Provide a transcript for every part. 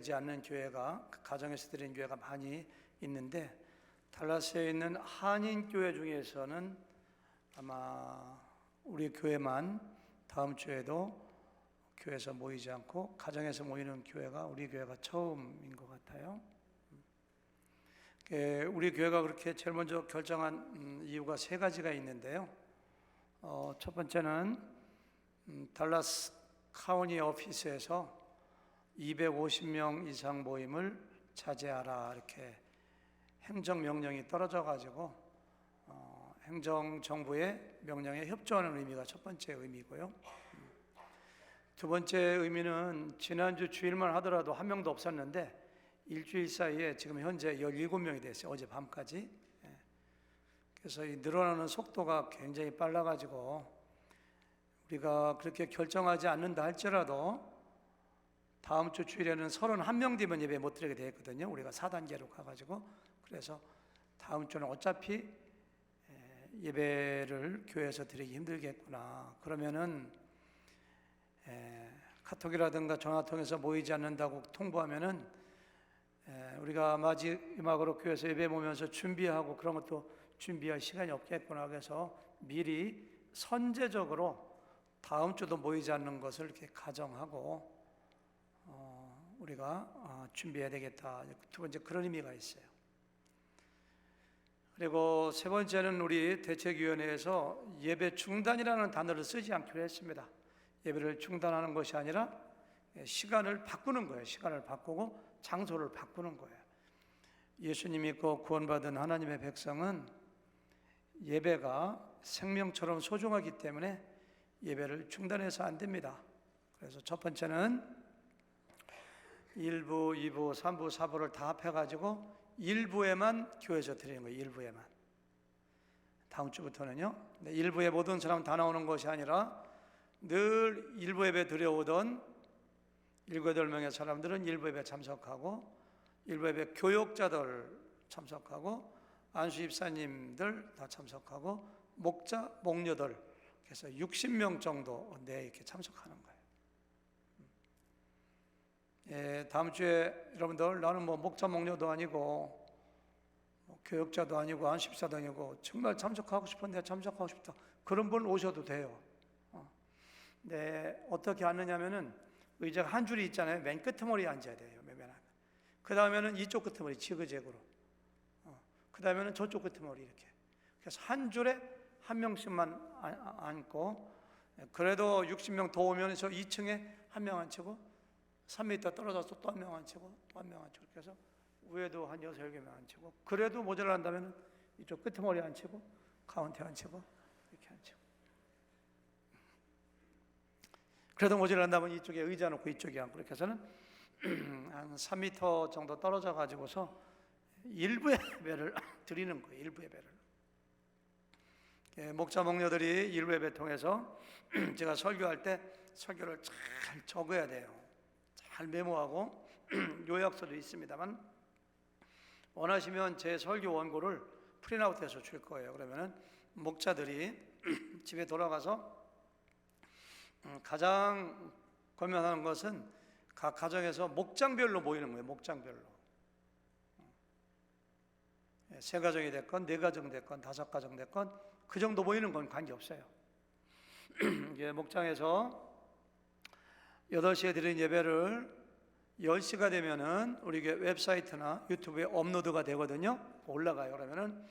되지 않는 교회가, 가정에서 드리는 교회가 많이 있는데, 달라스에 있는 한인교회 중에서는 아마 우리 교회만 다음 주에도 교회에서 모이지 않고 가정에서 모이는 교회가 우리 교회가 처음인 것 같아요. 우리 교회가 그렇게 제일 먼저 결정한 이유가 세 가지가 있는데요. 첫 번째는 달라스 카운티 오피스에서 250명 이상 모임을 자제하라, 이렇게 행정명령이 떨어져가지고 행정정부의 명령에 협조하는 의미가 첫 번째 의미고요. 두 번째 의미는 지난주 주일만 하더라도 한 명도 없었는데 일주일 사이에 지금 현재 17명이 됐어요. 어제 밤까지. 그래서 이 늘어나는 속도가 굉장히 빨라가지고 우리가 그렇게 결정하지 않는다 할지라도 다음 주 주일에는 31명 되면 예배 못 드리게 되었거든요. 우리가 4단계로 가가지고. 그래서 다음 주는 어차피 예배를 교회에서 드리기 힘들겠구나. 그러면은 카톡이라든가 전화 통해서 모이지 않는다고 통보하면은 우리가 마지막으로 교회에서 예배 모면서 준비하고 그런 것도 준비할 시간이 없겠구나. 그래서 미리 선제적으로 다음 주도 모이지 않는 것을 이렇게 가정하고 우리가 준비해야 되겠다. 두 번째 그런 의미가 있어요. 그리고 세 번째는 우리 대책위원회에서 예배 중단이라는 단어를 쓰지 않기로 했습니다. 예배를 중단하는 것이 아니라 시간을 바꾸는 거예요. 시간을 바꾸고 장소를 바꾸는 거예요. 예수님 믿고 구원받은 하나님의 백성은 예배가 생명처럼 소중하기 때문에 예배를 중단해서 안 됩니다. 그래서 첫 번째는 1부, 2부, 3부, 4부를 다 합해가지고 일부에만 교회에서 드리는 거예요. 일부에만. 다음 주부터는요. 일부에 모든 사람 다 나오는 것이 아니라 늘 일부 예배 드려오던 7, 8명의 사람들은 일부 예배 참석하고 일부 예배 교역자들 참석하고 안수 집사님들 다 참석하고 목자, 목녀들 그래서 60명 정도 이렇게 참석하는 거예요. 다음 주에 여러분들 나는 뭐 목자 목녀도 아니고 교역자도 아니고 안식사도 아니고 정말 참석하고 싶은데 참석하고 싶다. 그런 분 오셔도 돼요. 네, 어떻게 앉느냐면은 의자가 한 줄이 있잖아요. 맨 끝머리에 앉아야 돼요. 그 다음에는 이쪽 끝머리 지그재그로. 그 다음에는 저쪽 끝머리 이렇게. 그래서 한 줄에 한 명씩만 앉고 그래도 60명 더 오면 저 2층에 한 명 앉히고 3m 떨어져서 또 한 명 앉히고 또 한 명 앉히고 그래서 위에도 한 6, 7명 앉히고 그래도 모자란다면 이쪽 끝머리 앉히고 가운데 앉히고 이렇게 앉히고 그래도 모자란다면 이쪽에 의자 놓고 이쪽에 앉고 이렇게 해서는 한 3m 정도 떨어져 가지고서 일부 예배를 드리는 거예요. 일부 예배를. 목자 목녀들이 일부 예배 통해서 제가 설교할 때 설교를 잘 적어야 돼요. 잘 메모하고 요약서도 있습니다만 원하시면 제 설교 원고를 프린아웃해서 줄 거예요. 그러면은 목자들이 집에 돌아가서 가장 권면하는 것은 각 가정에서 목장별로 모이는 거예요. 목장별로. 3가정이 됐건 4가정 됐건 5가정 됐건 그 정도 모이는 건 관계없어요. 목장에서 8시에 드린 예배를 10시가 되면은 우리 웹사이트나 유튜브에 업로드가 되거든요. 올라가요. 그러면은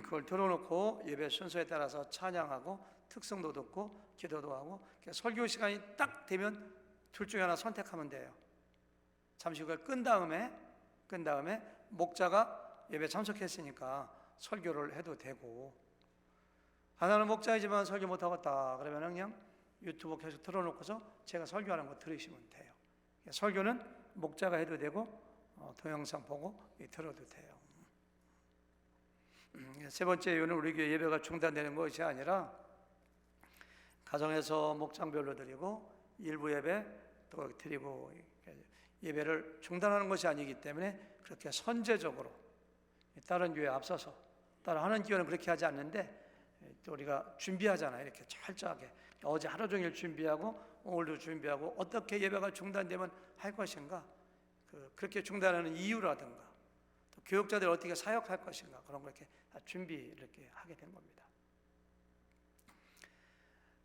그걸 틀어놓고 예배 순서에 따라서 찬양하고 특성도 듣고 기도도 하고 설교 시간이 딱 되면 둘 중에 하나 선택하면 돼요. 잠시 그걸 끈 다음에 목자가 예배 참석했으니까 설교를 해도 되고 하나는 목자이지만 설교 못하겠다 그러면 그냥 유튜브 계속 틀어놓고서 제가 설교하는 거 들으시면 돼요. 설교는 목자가 해도 되고 동영상 보고 들어도 돼요. 세 번째 이유는 우리 교회 예배가 중단되는 것이 아니라 가정에서 목장별로 드리고 일부 예배 또 드리고 예배를 중단하는 것이 아니기 때문에 그렇게 선제적으로 다른 교회에 앞서서 다른 교회는 그렇게 하지 않는데 또 우리가 준비하잖아요. 이렇게 철저하게 어제 하루 종일 준비하고 오늘도 준비하고 어떻게 예배가 중단되면 할 것인가 그렇게 중단하는 이유라든가 또 교육자들 어떻게 사역할 것인가 그런 걸 이렇게 준비를 이렇게 하게 된 겁니다.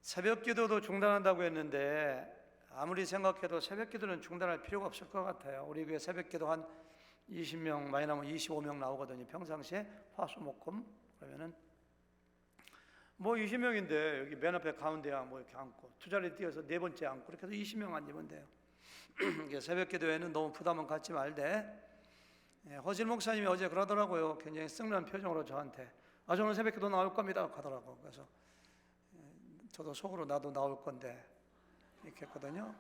새벽 기도도 중단한다고 했는데 아무리 생각해도 새벽 기도는 중단할 필요가 없을 것 같아요. 우리 교회 새벽 기도 한 20명 많이 나오면 25명 나오거든요. 평상시에 화수목금 그러면은 뭐 20명인데 여기 맨 앞에 가운데 뭐 이렇게 앉고 두 자리 뛰어서 네 번째 앉고 이렇게 해서 20명 앉으면 돼요. 새벽 기도에는 너무 부담은 갖지 말되 허질 목사님이 어제 그러더라고요. 굉장히 씁쓸한 표정으로 저한테 저는 새벽 기도 나올 겁니다 하더라고. 그래서 저도 속으로 나도 나올 건데 이렇게 했거든요.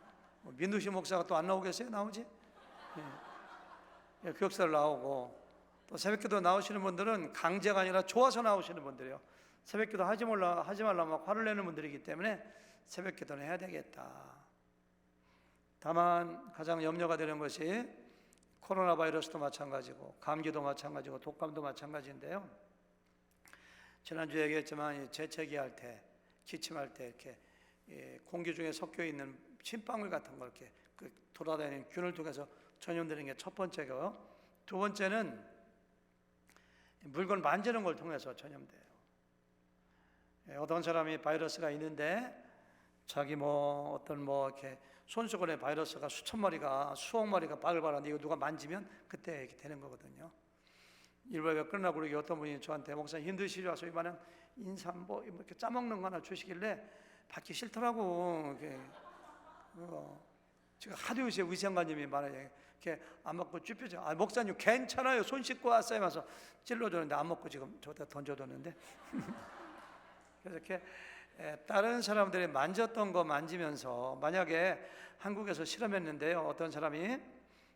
민두시 목사가 또 안 나오겠어요? 나오지? 교역사를 나오고 또 새벽기도 나오시는 분들은 강제가 아니라 좋아서 나오시는 분들이에요. 새벽기도 하지 말라 막 화를 내는 분들이기 때문에 새벽기도는 해야 되겠다. 다만 가장 염려가 되는 것이 코로나 바이러스도 마찬가지고 감기도 마찬가지고 독감도 마찬가지인데요. 지난주에 얘기했지만 재채기 할 때, 기침할 때 이렇게 공기 중에 섞여 있는 침방울 같은 거 이렇게 돌아다니는 균을 통해서 전염되는 게 첫 번째고요. 두 번째는 물건 만지는 걸 통해서 전염돼요. 어떤 사람이 바이러스가 있는데 자기 어떤 이렇게 손수건에 바이러스가 수천 마리가 수억 마리가 바글바글한데 이거 누가 만지면 그때 이렇게 되는 거거든요. 일부가 끝나고 그러기 어떤 분이 저한테 목사님 힘드시죠? 와서 이만한 인삼 이렇게 짜먹는 거 하나 주시길래 받기 싫더라고. 제가 하도 요새 위생관님이 말해요. 이렇게 안 먹고 쭈뼛죠. 목사님 괜찮아요. 손 씻고 왔어요. 하면서 찔러줬는데 안 먹고 지금 저기다 던져뒀는데. 그래서 이렇게 다른 사람들이 만졌던 거 만지면서 만약에 한국에서 실험했는데요. 어떤 사람이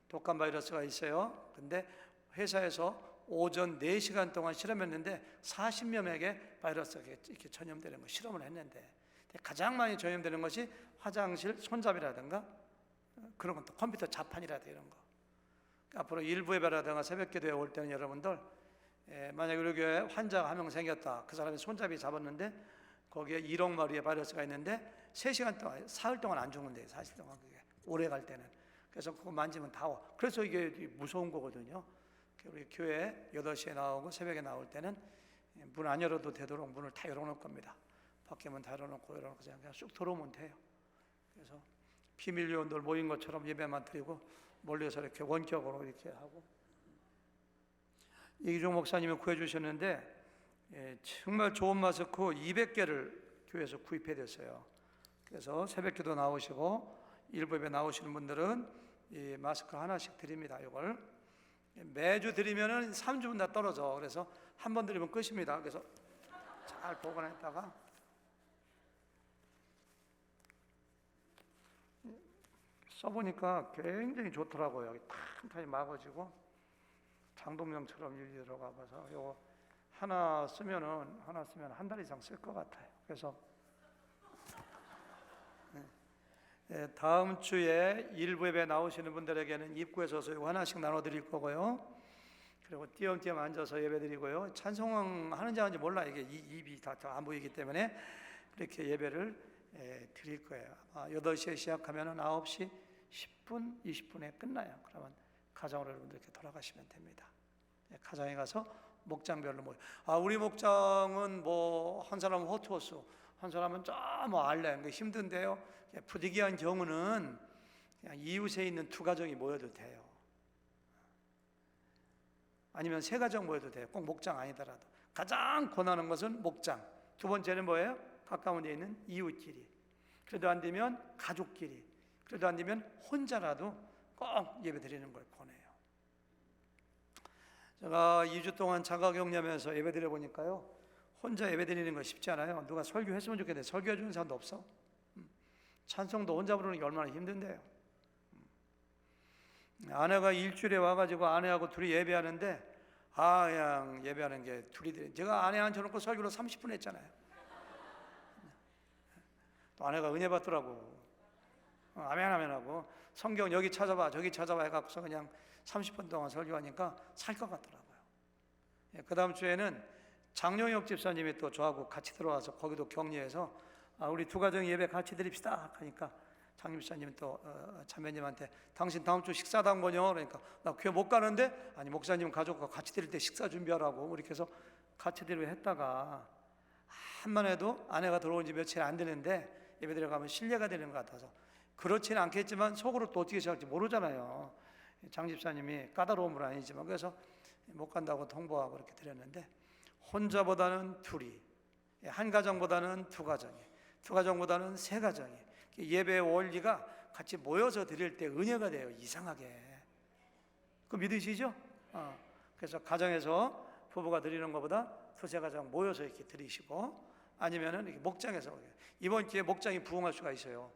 독감 바이러스가 있어요. 근데 회사에서 오전 4시간 동안 실험했는데 40여 명에게 바이러스가 이렇게 전염되는 거 실험을 했는데 가장 많이 전염되는 것이 화장실 손잡이라든가 그런 것도 컴퓨터 자판이라든가 이런 거. 앞으로 일부 예배라든가 새벽 기도에 올 때는 여러분들 만약에 우리 교회에 환자가 한 명 생겼다. 그 사람이 손잡이 잡았는데 거기에 1억 마리의 바이러스가 있는데 3시간 동안 사흘 동안 안 죽는데 사실 동안 그게 오래 갈 때는 그래서 그거 만지면 다 와. 그래서 이게 무서운 거거든요. 우리 교회 8시에 나오고 새벽에 나올 때는 문 안 열어도 되도록 문을 다 열어놓을 겁니다. 밖에 문 다 열어놓고 그냥 쑥 들어오면 돼요. 그래서 비밀 요원들 모인 것처럼 예배만 드리고 멀리서 이렇게 원격으로 이렇게 하고 이기종 목사님이 구해주셨는데 정말 좋은 마스크 200개를 교회에서 구입해 뒀어요. 그래서 새벽기도 나오시고 일부 예배 나오시는 분들은 이 마스크 하나씩 드립니다. 이걸 매주 드리면은 3주분 다 떨어져. 그래서 한 번 드리면 끝입니다. 그래서 잘 보관했다가 써보니까 굉장히 좋더라고요. 여기 탕탕이 막아지고 장동명처럼 일이 들어가 봐서 이거 하나 쓰면 한 달 이상 쓸 것 같아요. 그래서 다음 주에 일부 예배 나오시는 분들에게는 입구에 서서 이거 하나씩 나눠드릴 거고요. 그리고 띄엄띄엄 앉아서 예배 드리고요. 찬송 하는지 안 하는지 몰라. 이게 입이 다 안 보이기 때문에 이렇게 예배를 드릴 거예요. 8시에 시작하면 9시 10분, 20분에 끝나요. 그러면 가정으로 여러분들 이렇게 돌아가시면 됩니다. 가정에 가서 목장별로 모여. 우리 목장은 한 사람은 호투호수, 한 사람은 알레. 힘든데요. 부득이한 경우는 그냥 이웃에 있는 2가정이 모여도 돼요. 아니면 3가정 모여도 돼요. 꼭 목장 아니더라도. 가장 권하는 것은 목장. 두 번째는 뭐예요? 가까운 데 있는 이웃끼리. 그래도 안 되면 가족끼리. 그래도 안 되면 혼자라도 꼭 예배 드리는 걸 권해요. 제가 2주 동안 자가격리하면서 예배 드려 보니까요. 혼자 예배 드리는 거 쉽지 않아요. 누가 설교했으면 좋겠는데 설교해 주는 사람도 없어. 찬송도 혼자 부르는 게 얼마나 힘든데요. 아내가 일주일에 와가지고 아내하고 둘이 예배하는데 그냥 예배하는 게 둘이 제가 아내 앉혀놓고 설교를 30분 했잖아요. 또 아내가 은혜 받더라고. 아멘 하고 성경 여기 찾아봐 저기 찾아봐 해갖고서 그냥 30분 동안 설교하니까 살 것 같더라고요. 그 다음 주에는 장용혁 집사님이 또 저하고 같이 들어와서 거기도 격리해서 우리 2가정 예배 같이 드립시다 하니까 장립사님 또 자매님한테 당신 다음 주 식사도 한 거냐? 그러니까 나 교회 못 가는데, 아니 목사님 가족과 같이 드릴 때 식사 준비하라고 이렇게 해서 같이 드리고 했다가 한만 해도 아내가 들어온 지 며칠 안 되는데 예배 들어가면 실례가 되는 것 같아서, 그렇지는 않겠지만 속으로 또 어떻게 생각할지 모르잖아요. 장집사님이 까다로움은 아니지만, 그래서 못 간다고 통보하고 그렇게 드렸는데, 혼자보다는 둘이, 한 가정보다는 두 가정이, 두 가정보다는 세 가정이, 예배의 원리가 같이 모여서 드릴 때 은혜가 돼요. 이상하게. 그 믿으시죠? 그래서 가정에서 부부가 드리는 것보다 두세 가정 모여서 이렇게 드리시고, 아니면은 이렇게 목장에서, 이번 기회에 목장이 부흥할 수가 있어요.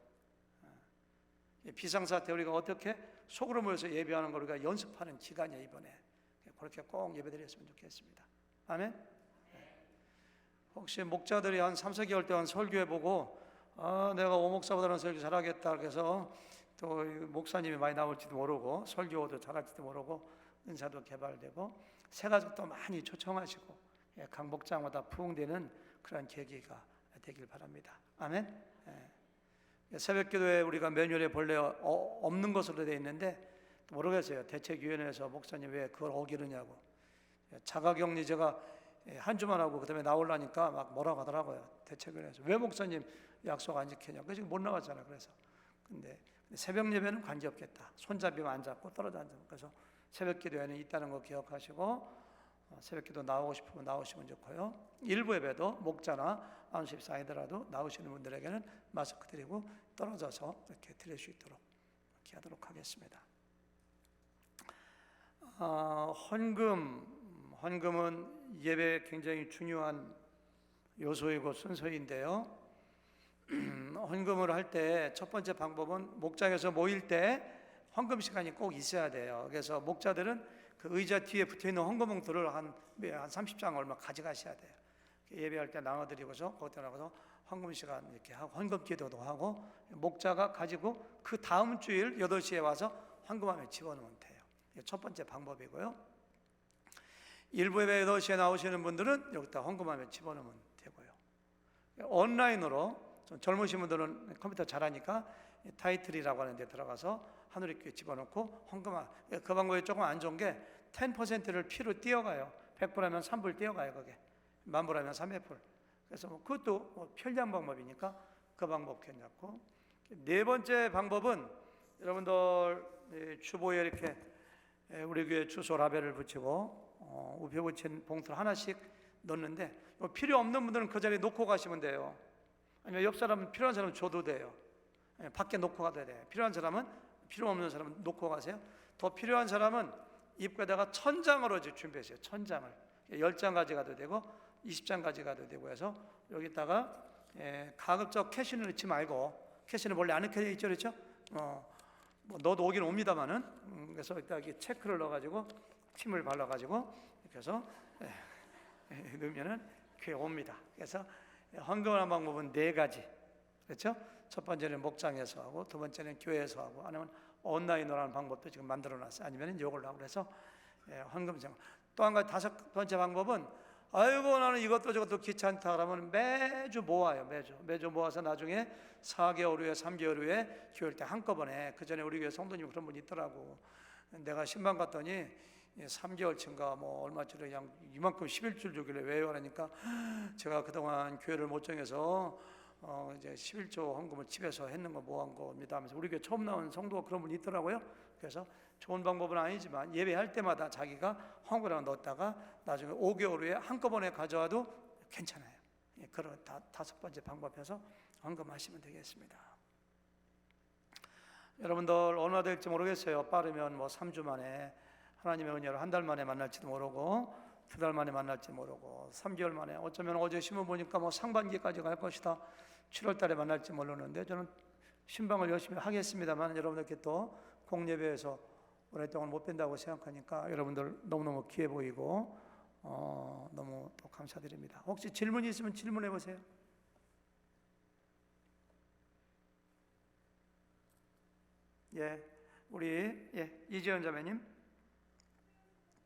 비상사태 우리가 어떻게 속으로 모여서 예배하는 걸 우리가 연습하는 기간이에요. 이번에 그렇게 꼭 예배드렸으면 좋겠습니다. 아멘. 혹시 목자들이 한 3, 4개월 동안 설교해보고 내가 오목사보다는 설교 잘하겠다 그래서 또 목사님이 많이 나올지도 모르고 설교도 잘할지도 모르고 은사도 개발되고 새 가족도 많이 초청하시고 각 목장마다 부흥되는 그런 계기가 되길 바랍니다. 아멘. 새벽기도에 우리가 매뉴얼에 본래 없는 것으로 되어 있는데 모르겠어요. 대책위원회에서 목사님 왜 그걸 어기느냐고. 자가격리 제가 한 주만 하고 그다음에 나오려니까 막 뭐라고 하더라고요. 대책위원회에서 왜 목사님 약속 안 지키냐. 그래서 못 나갔잖아. 그래서 근데 새벽 예배는 관계없겠다. 손잡이만 안 잡고 떨어져 앉아. 그래서 새벽기도에는 있다는 거 기억하시고 새벽기도 나오고 싶으면 나오시면 좋고요. 일부 예배도 목자나 안수집사 아니더라도 나오시는 분들에게는 마스크 드리고 떨어져서 이렇게 드릴 수 있도록 이렇게 하도록 하겠습니다. 헌금은 예배에 굉장히 중요한 요소이고 순서인데요. 헌금을 할 때 첫 번째 방법은 목장에서 모일 때 헌금 시간이 꼭 있어야 돼요. 그래서 목자들은 그 의자 뒤에 붙어있는 헌금 봉투를 한 30장 얼마 가져가셔야 돼요. 예배할 때 나눠드리고서 거기다 나가서 헌금 시간 이렇게 하고 헌금 기도도 하고 목자가 가지고 그 다음 주일 8시에 와서 헌금함에 집어넣으면 돼요. 이게 첫 번째 방법이고요. 일부 예배 8시에 나오시는 분들은 여기다 헌금함에 집어넣으면 되고요. 온라인으로 좀 젊으신 분들은 컴퓨터 잘하니까 타이틀이라고 하는 데 들어가서 하늘에 집어넣고 헌금함, 그 방법이 조금 안 좋은 게 10%를 P로 띄어가요. 100불하면 3불 띄어가요. 그게 10,000불하면 300불. 그래서 그것도 편리한 방법이니까 그 방법 괜찮고, 네 번째 방법은 여러분들 주보에 이렇게 우리 교회 주소 라벨을 붙이고 우표 붙인 봉투를 하나씩 넣는데 필요 없는 분들은 그 자리에 놓고 가시면 돼요. 아니면 옆 사람은 필요한 사람은 줘도 돼요. 밖에 놓고 가도 돼요. 필요한 사람은, 필요 없는 사람은 놓고 가세요. 더 필요한 사람은 입구에다가 1000장으로 준비하세요. 1000장을 10장 가져가도 되고 20장 가져가도 되고 해서 여기다가 가급적 캐시는 넣지 말고, 캐시는 원래 안 넣게 있죠, 그렇죠? 뭐 넣어도 오긴 옵니다만은 그래서 여기 체크를 넣어가지고 침을 발라가지고 이렇게 해서 넣으면은 교회 옵니다. 그래서 헌금하는 방법은 4가지, 그렇죠? 첫 번째는 목장에서 하고, 두 번째는 교회에서 하고, 아니면 온라인으로 하는 방법도 지금 만들어놨어요. 아니면 이걸로 하고 그래서 헌금 생활. 또 한 가지 5번째 방법은 아이고 나는 이것도 저것도 귀찮다 그러면 매주 모아요. 매주 모아서 나중에 4개월 후에 3개월 후에 교회 때 한꺼번에, 그 전에 우리 교회 성도님 그런 분이 있더라고. 내가 신방 갔더니 3개월치인가 뭐 얼마짜리 그냥 이만큼 11줄 주길래 왜요? 그러니까 제가 그동안 교회를 못 정해서 이제 11조 헌금을 집에서 했는 거 모은 겁니다 하면서, 우리 교회 처음 나온 성도가 그런 분이 있더라고요. 그래서 좋은 방법은 아니지만 예배할 때마다 자기가 헌금을 넣었다가 나중에 5개월 후에 한꺼번에 가져와도 괜찮아요. 그런 5번째 방법에서 헌금하시면 되겠습니다. 여러분들 얼마나 될지 모르겠어요. 빠르면 뭐 3주 만에 하나님의 은혜로 한 달 만에 만날지도 모르고 2달 만에 만날지 모르고 3개월 만에, 어쩌면 어제 신문 보니까 뭐 상반기까지 갈 것이다, 7월 달에 만날지 모르는데 저는 신방을 열심히 하겠습니다만 여러분들께 또 공예배에서 오랫동안 못 뵌다고 생각하니까 여러분들 너무너무 귀해 보이고 너무 또 감사드립니다. 혹시 질문이 있으면 질문해 보세요. 우리 이재현 자매님,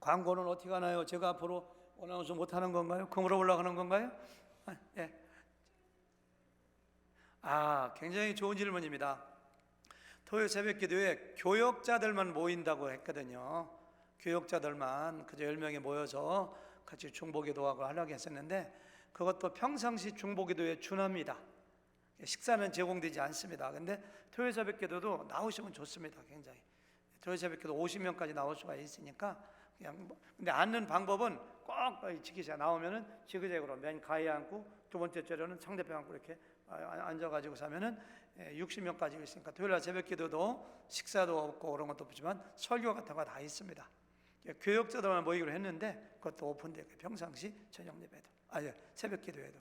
광고는 어떻게 하나요? 제가 앞으로 어나운서 못하는 건가요? 금으로 올라가는 건가요? 굉장히 좋은 질문입니다. 토요일 새벽 기도에 교역자들만 모인다고 했거든요. 교역자들만 그저 10명이 모여서 같이 중보기도하고 하려고 했었는데 그것도 평상시 중보기도에 준합니다. 식사는 제공되지 않습니다. 근데 토요일 새벽 기도도 나오시면 좋습니다. 굉장히 토요일 새벽 기도 50명까지 나올 수가 있으니까 그냥 근데 앉는 방법은 꼭 지키세요. 나오면은 지그재그로 맨 가에 앉고 두 번째 자리는 상대편 앉고 이렇게 앉아가지고 사면은 60명까지 있으니까 토요일 날 새벽 기도도 식사도 없고 그런 것도 없지만 설교 같은 거 다 있습니다. 교역자들만 모이기로 했는데 그것도 오픈되고 평상시 저녁 예배도 새벽 기도에도.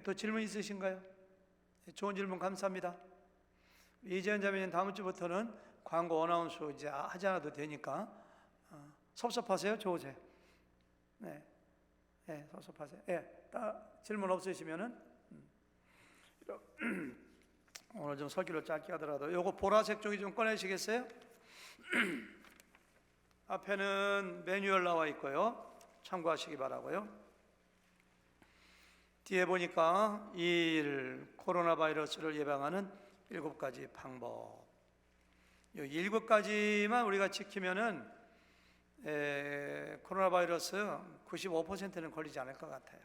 또 질문 있으신가요? 좋은 질문 감사합니다. 이재현 자매님 다음 주부터는 광고 어나운스 이제 하지 않아도 되니까 섭섭하세요? 좋으세요? 네, 섭섭하세요? 질문 없으시면은 오늘 좀 설교를 짧게 하더라도 요거 보라색 쪽이 좀 꺼내시겠어요? 앞에는 매뉴얼 나와 있고요. 참고하시기 바라고요. 뒤에 보니까 1. 코로나 바이러스를 예방하는 7가지 방법. 이 7가지만 우리가 지키면은 코로나 바이러스 95%는 걸리지 않을 것 같아요.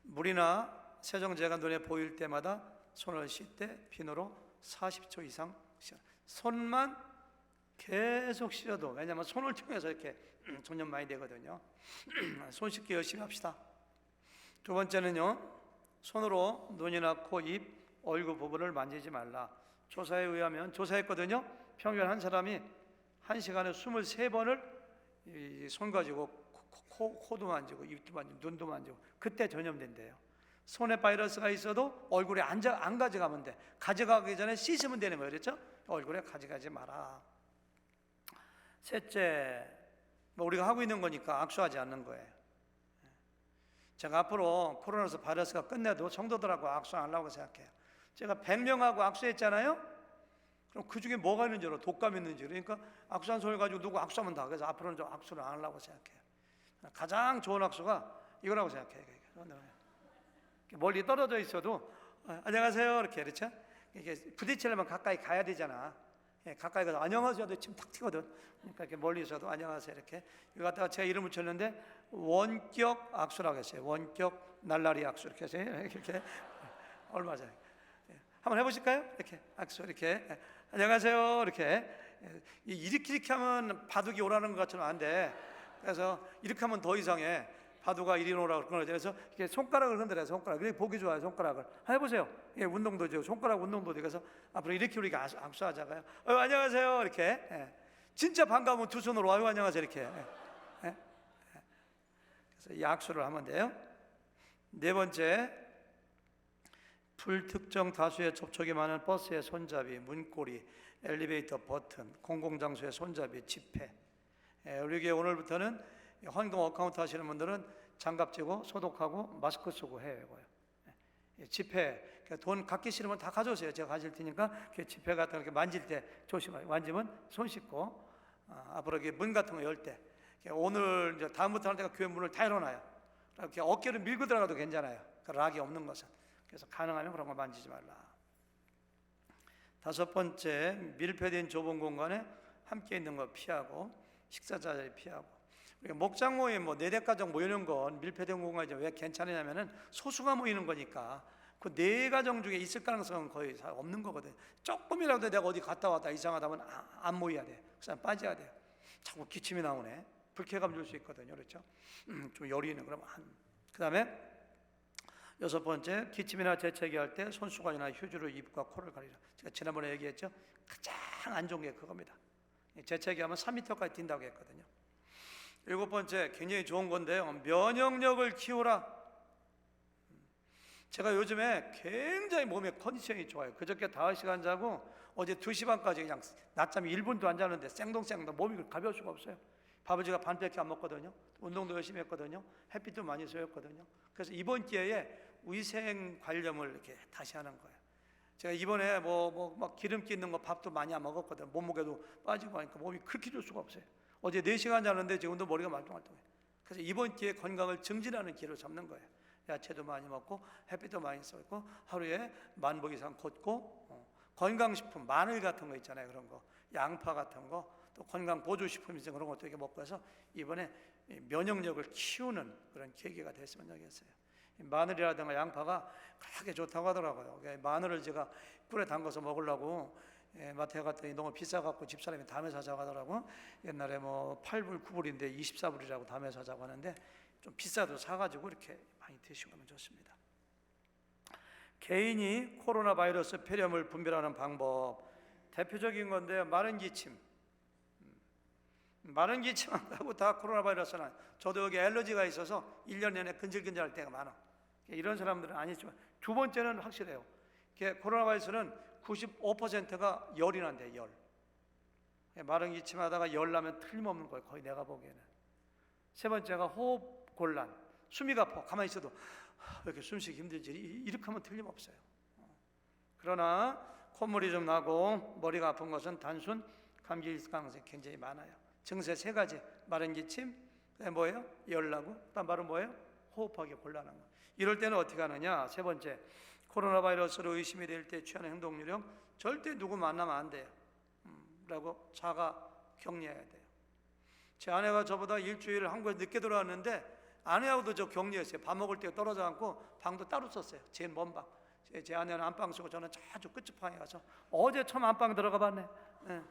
물이나 세정제가 눈에 보일 때마다 손을 씻되 비누로 40초 이상 손만 계속 씻어도, 왜냐하면 손을 통해서 이렇게 전염 많이 되거든요. 손 씻기 열심히 합시다. 두 번째는요, 손으로 눈이나 코, 입, 얼굴 부분을 만지지 말라. 조사에 의하면, 조사했거든요. 평균 한 사람이 1시간에 23번을 손 가지고 코도 만지고 입도 만지고 눈도 만지고 그때 전염된대요. 손에 바이러스가 있어도 얼굴에 안 가져가면 돼. 가져가기 전에 씻으면 되는 거예요. 그렇죠? 얼굴에 가져가지 마라. 셋째, 우리가 하고 있는 거니까 악수하지 않는 거예요. 제가 앞으로 코로나에서 바이러스가 끝내도 성도들하고 악수 안 하려고 생각해요. 제가 100명하고 악수했잖아요. 그럼 그 중에 뭐가 있는지 알아? 독감 있는지. 그러니까 악수한 손을 가지고 누구 악수하면 다. 그래서 앞으로는 좀 악수를 안 하려고 생각해요. 가장 좋은 악수가 이거라고 생각해요. 멀리 떨어져 있어도 안녕하세요 이렇게, 그렇죠? 이게 부딪히려면 가까이 가야 되잖아. 가까이 가서 안녕하세요도 침 탁 튀거든. 그러니까 이렇게 멀리 있어도 안녕하세요 이렇게. 이거 갖다가 제가 이름을 쳤는데 원격 악수라고 했어요. 원격 날라리 악수 이렇게 해서 이렇게 얼마 전에 한번 해보실까요? 이렇게 악수 이렇게 안녕하세요 이렇게. 이렇게 하면 바둑이 오라는 것처럼 안 돼. 그래서 이렇게 하면 더 이상해. 바둑아 이리 오라고 그러죠. 그래서 이렇게 손가락을 흔들어요. 손가락. 그게 보기 좋아요. 손가락을 해보세요. 이게 운동도죠. 손가락 운동도죠. 그래서 앞으로 이렇게 우리가 악수하자고요. 안녕하세요 이렇게. 진짜 반가우면 두 손으로 안녕하세요 이렇게. 그래서 이 악수를 하면 돼요. 네 번째, 불특정 다수의 접촉이 많은 버스의 손잡이, 문고리, 엘리베이터 버튼, 공공장소의 손잡이, 지폐. 우리 교회 오늘부터는 헌금 어카운트 하시는 분들은 장갑 찌고 소독하고 마스크 쓰고 해요. 지폐, 돈 갖기 싫으면 다 가져오세요. 제가 가질 테니까 지폐 같은 거 이렇게 만질 때 조심하고, 만지면 손 씻고. 앞으로 이렇게 문 같은 거 열 때, 오늘 이제 다음부터 할 때가 교회 문을 다 열어놔요. 이렇게 어깨를 밀고 들어가도 괜찮아요. 그 락이 없는 것은. 그래서 가능하면 그런 거 만지지 말라. 다섯 번째, 밀폐된 좁은 공간에 함께 있는 거 피하고, 식사 자리 피하고. 우리가 목장 모임 4대 가정 모이는 건 밀폐된 공간이죠. 왜 괜찮으냐면은 소수가 모이는 거니까 그 4가정 중에 있을 가능성은 거의 없는 거거든요. 조금이라도 내가 어디 갔다 왔다 이상하다면 안 모여야 돼. 그래서 빠져야 돼. 자꾸 기침이 나오네. 불쾌감 줄 수 있거든요. 그렇죠? 좀 열이 있는 그러면 그 다음에 여섯 번째, 기침이나 재채기 할 때 손수건이나 휴지로 입과 코를 가리라. 제가 지난번에 얘기했죠. 가장 안 좋은 게 그겁니다. 재채기 하면 3m까지 뛴다고 했거든요. 일곱 번째, 굉장히 좋은 건데요. 면역력을 키우라. 제가 요즘에 굉장히 몸의 컨디션이 좋아요. 그저께 5시간 자고 어제 2시 반까지 그냥 낮잠이 1분도 안 자는데 생동생동 몸이 가벼울 수가 없어요. 밥을 제가 반밖에 안 먹거든요. 운동도 열심히 했거든요. 햇빛도 많이 쏘였거든요. 그래서 이번 기회에 위생 관념을 이렇게 다시 하는 거예요. 제가 이번에 막 기름기 있는 거 밥도 많이 안 먹었거든요. 몸무게도 빠지고 하니까 몸이 그렇게 좋을 수가 없어요. 어제 4시간 자는데 지금도 머리가 말똥말똥해요. 그래서 이번 기회에 건강을 증진하는 기회로 잡는 거예요. 야채도 많이 먹고 햇빛도 많이 쏘고 하루에 10,000보 이상 걷고 건강식품, 마늘 같은 거 있잖아요. 그런 거, 양파 같은 거, 또 건강 보조식품 있잖아요. 그런 것도 이렇게 먹고 해서 이번에 면역력을 키우는 그런 계기가 됐으면 좋겠어요. 마늘이라든가 양파가 그렇게 좋다고 하더라고요. 마늘을 제가 꿀에 담가서 먹으려고 마트에 갔더니 너무 비싸갖고 집사람이 담에 사자고 하더라고. 옛날에 뭐 8불, 9불인데 24불이라고 담에 사자고 하는데 좀 비싸도 사가지고 이렇게 많이 드시고 하면 좋습니다. 개인이 코로나 바이러스 폐렴을 분별하는 방법, 대표적인 건데요. 마른 기침. 마른 기침한다고 다 코로나 바이러스는, 저도 여기 알러지가 있어서 1년 내내 근질근질할 때가 많아. 이런 사람들은 아니지만, 두 번째는 확실해요. 코로나 바이러스는 95%가 열이 난대, 열. 마른 기침하다가 열 나면 틀림없는 거예요. 거의 내가 보기에는. 세 번째가 호흡 곤란. 숨이 가빠. 가만히 있어도 왜 이렇게 숨쉬기 힘들지? 이렇게 하면 틀림없어요. 그러나 콧물이 좀 나고 머리가 아픈 것은 단순 감기 있을 가능성이 굉장히 많아요. 증세 세 가지. 마른 기침, 그다음에 뭐예요? 열 나고, 그다음 바로 뭐예요? 호흡하기 곤란한 거. 이럴 때는 어떻게 하느냐? 세 번째, 코로나 바이러스로 의심이 될 때 취하는 행동 요령, 절대 누구 만나면 안 돼요. 라고 자가 격리해야 돼요. 제 아내가 저보다 일주일 한국에서 늦게 돌아왔는데 아내하고도 저 격리했어요. 밥 먹을 때 떨어져 앉고 방도 따로 썼어요. 제일 먼 방. 제 아내는 안방 쓰고 저는 저쪽 끝방에 가서 어제 처음 안방 들어가 봤네. 네.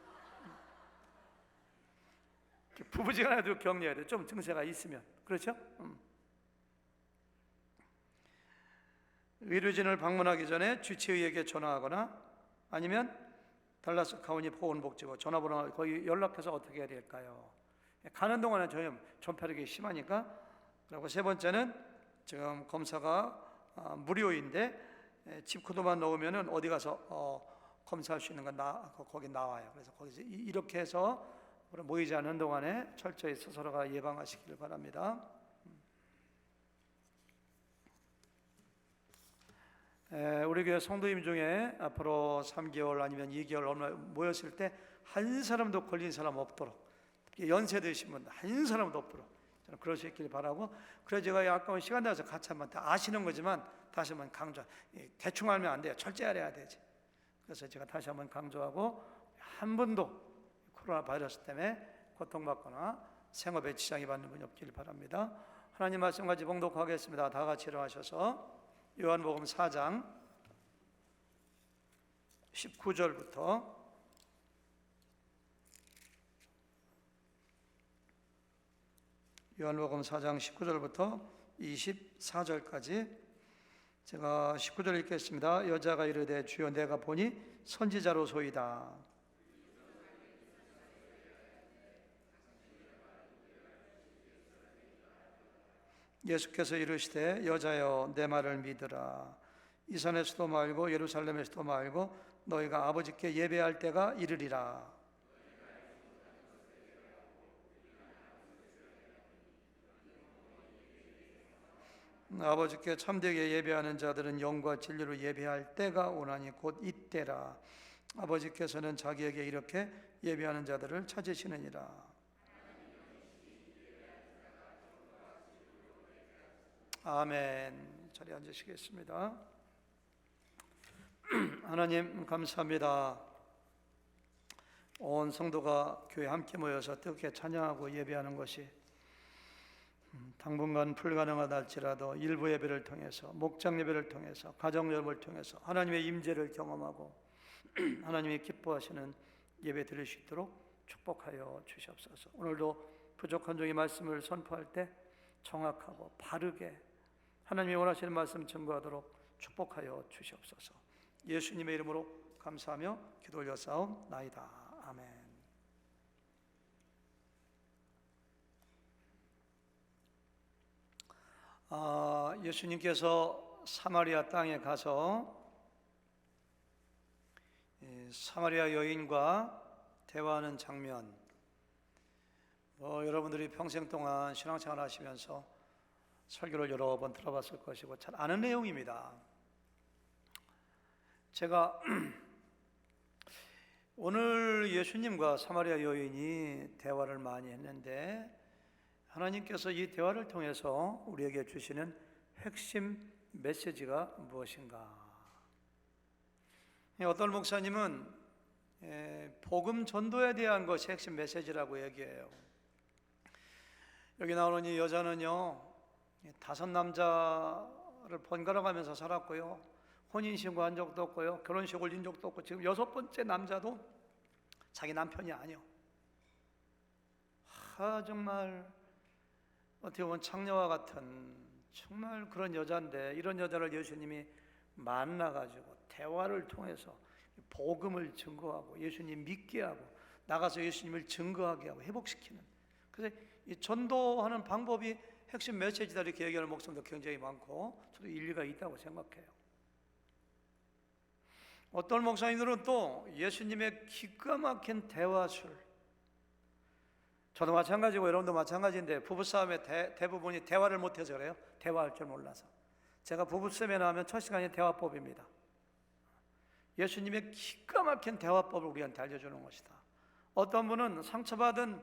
부부지간에도 격리해야 돼요. 좀 증세가 있으면. 그렇죠? 의료진을 방문하기 전에 주치의에게 전화하거나 아니면 달라스 카운티 보건복지부 전화번호 거기 연락해서 어떻게 해야 될까요? 가는 동안에 전파력이 심하니까. 그리고 세 번째는 지금 검사가 무료인데 집 코드만 넣으면은 어디 가서 검사할 수 있는 건 거기 나와요. 그래서 거기서 이렇게 해서 모이지 않는 동안에 철저히 스스로가 예방하시길 바랍니다. 우리 교회 성도님 중에 앞으로 3개월 아니면 2개월 얼마 모였을 때 한 사람도 걸린 사람 없도록, 연세 드신 분들 한 사람도 없도록 저는 그럴 수 있길 바라고, 그래서 제가 아까운 시간 내서 같이 한번 다 아시는 거지만 다시 한번 강조, 대충 알면 안 돼요. 철저히 알아야 되지. 그래서 제가 다시 한번 강조하고, 한 분도 코로나 바이러스 때문에 고통받거나 생업에 지장이 받는 분이 없길 바랍니다. 하나님 말씀 같이 봉독하겠습니다. 다 같이 일어나셔서 요한복음 4장 19절부터 요한복음 4장 19절부터 24절까지 제가 19절 읽겠습니다. 여자가 이르되 주여 내가 보니 선지자로소이다. 예수께서 이르시되 여자여 내 말을 믿으라. 이 산에서도 말고 예루살렘에서도 말고 너희가 아버지께 예배할 때가 이르리라. 아버지께 참되게 예배하는 자들은 영과 진리로 예배할 때가 오나니 곧 이때라. 아버지께서는 자기에게 이렇게 예배하는 자들을 찾으시느니라. 아멘. 자리에 앉으시겠습니다. 하나님 감사합니다. 온 성도가 교회 함께 모여서 뜨겁게 찬양하고 예배하는 것이 당분간 불가능하다 할지라도 일부 예배를 통해서, 목장 예배를 통해서, 가정 예배를 통해서 하나님의 임재를 경험하고 하나님이 기뻐하시는 예배 드릴 수 있도록 축복하여 주시옵소서. 오늘도 부족한 종의 말씀을 선포할 때 정확하고 바르게 하나님이 원하시는 말씀 증거하도록 축복하여 주시옵소서. 예수님의 이름으로 감사하며 기도 올려싸움나이다. 아멘. 예수님께서 사마리아 땅에 가서 사마리아 여인과 대화하는 장면, 여러분들이 평생 동안 신앙생활 하시면서 설교를 여러 번 들어봤을 것이고 잘 아는 내용입니다. 제가 오늘 예수님과 사마리아 여인이 대화를 많이 했는데 하나님께서 이 대화를 통해서 우리에게 주시는 핵심 메시지가 무엇인가? 어떤 목사님은 복음 전도에 대한 것이 핵심 메시지라고 얘기해요. 여기 나오는 이 여자는요, 5 남자를 번갈아 가면서 살았고요, 혼인신고한 적도 없고요, 결혼식 올린 적도 없고, 지금 6번째 남자도 자기 남편이 아니요. 정말 어떻게 보면 창녀와 같은 정말 그런 여자인데, 이런 여자를 예수님이 만나가지고 대화를 통해서 복음을 증거하고 예수님 믿게 하고 나가서 예수님을 증거하게 하고 회복시키는, 그래서 이 전도하는 방법이 핵심 메시지다 이렇게 얘기하는 목사님도 굉장히 많고, 저도 일리가 있다고 생각해요. 어떤 목사님들은 또 예수님의 기가 막힌 대화술, 저도 마찬가지고 여러분도 마찬가지인데, 부부싸움의 대부분이 대화를 못해서 그래요. 대화할 줄 몰라서. 제가 부부싸움에 나오면 첫 시간이 대화법입니다. 예수님의 기가 막힌 대화법을 우리한테 알려주는 것이다. 어떤 분은 상처받은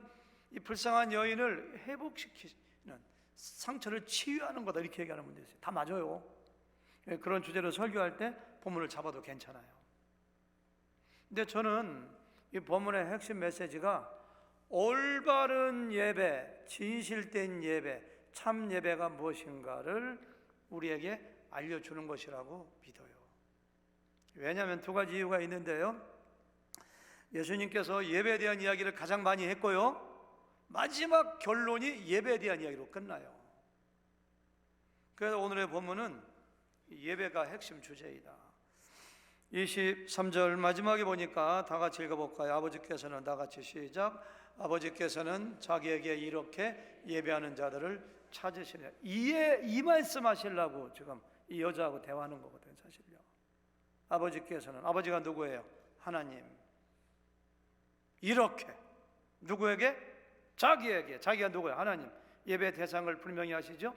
이 불쌍한 여인을 회복시키는, 상처를 치유하는 거다 이렇게 얘기하는 분들이 있어요. 다 맞아요. 그런 주제로 설교할 때 본문을 잡아도 괜찮아요. 근데 저는 이 본문의 핵심 메시지가 올바른 예배, 진실된 예배, 참 예배가 무엇인가를 우리에게 알려주는 것이라고 믿어요. 왜냐하면 2가지 이유가 있는데요, 예수님께서 예배에 대한 이야기를 가장 많이 했고요, 마지막 결론이 예배에 대한 이야기로 끝나요. 그래서 오늘의 본문은 예배가 핵심 주제이다. 23절 마지막에 보니까 다 같이 읽어볼까요? 아버지께서는, 다 같이 시작. 아버지께서는 자기에게 이렇게 예배하는 자들을 찾으시네. 이 말씀 하시려고 지금 이 여자하고 대화하는 거거든요, 사실요. 아버지께서는, 아버지가 누구예요? 하나님. 이렇게 누구에게? 자기에게. 자기가 누구예요? 하나님. 예배 대상을 분명히 하시죠?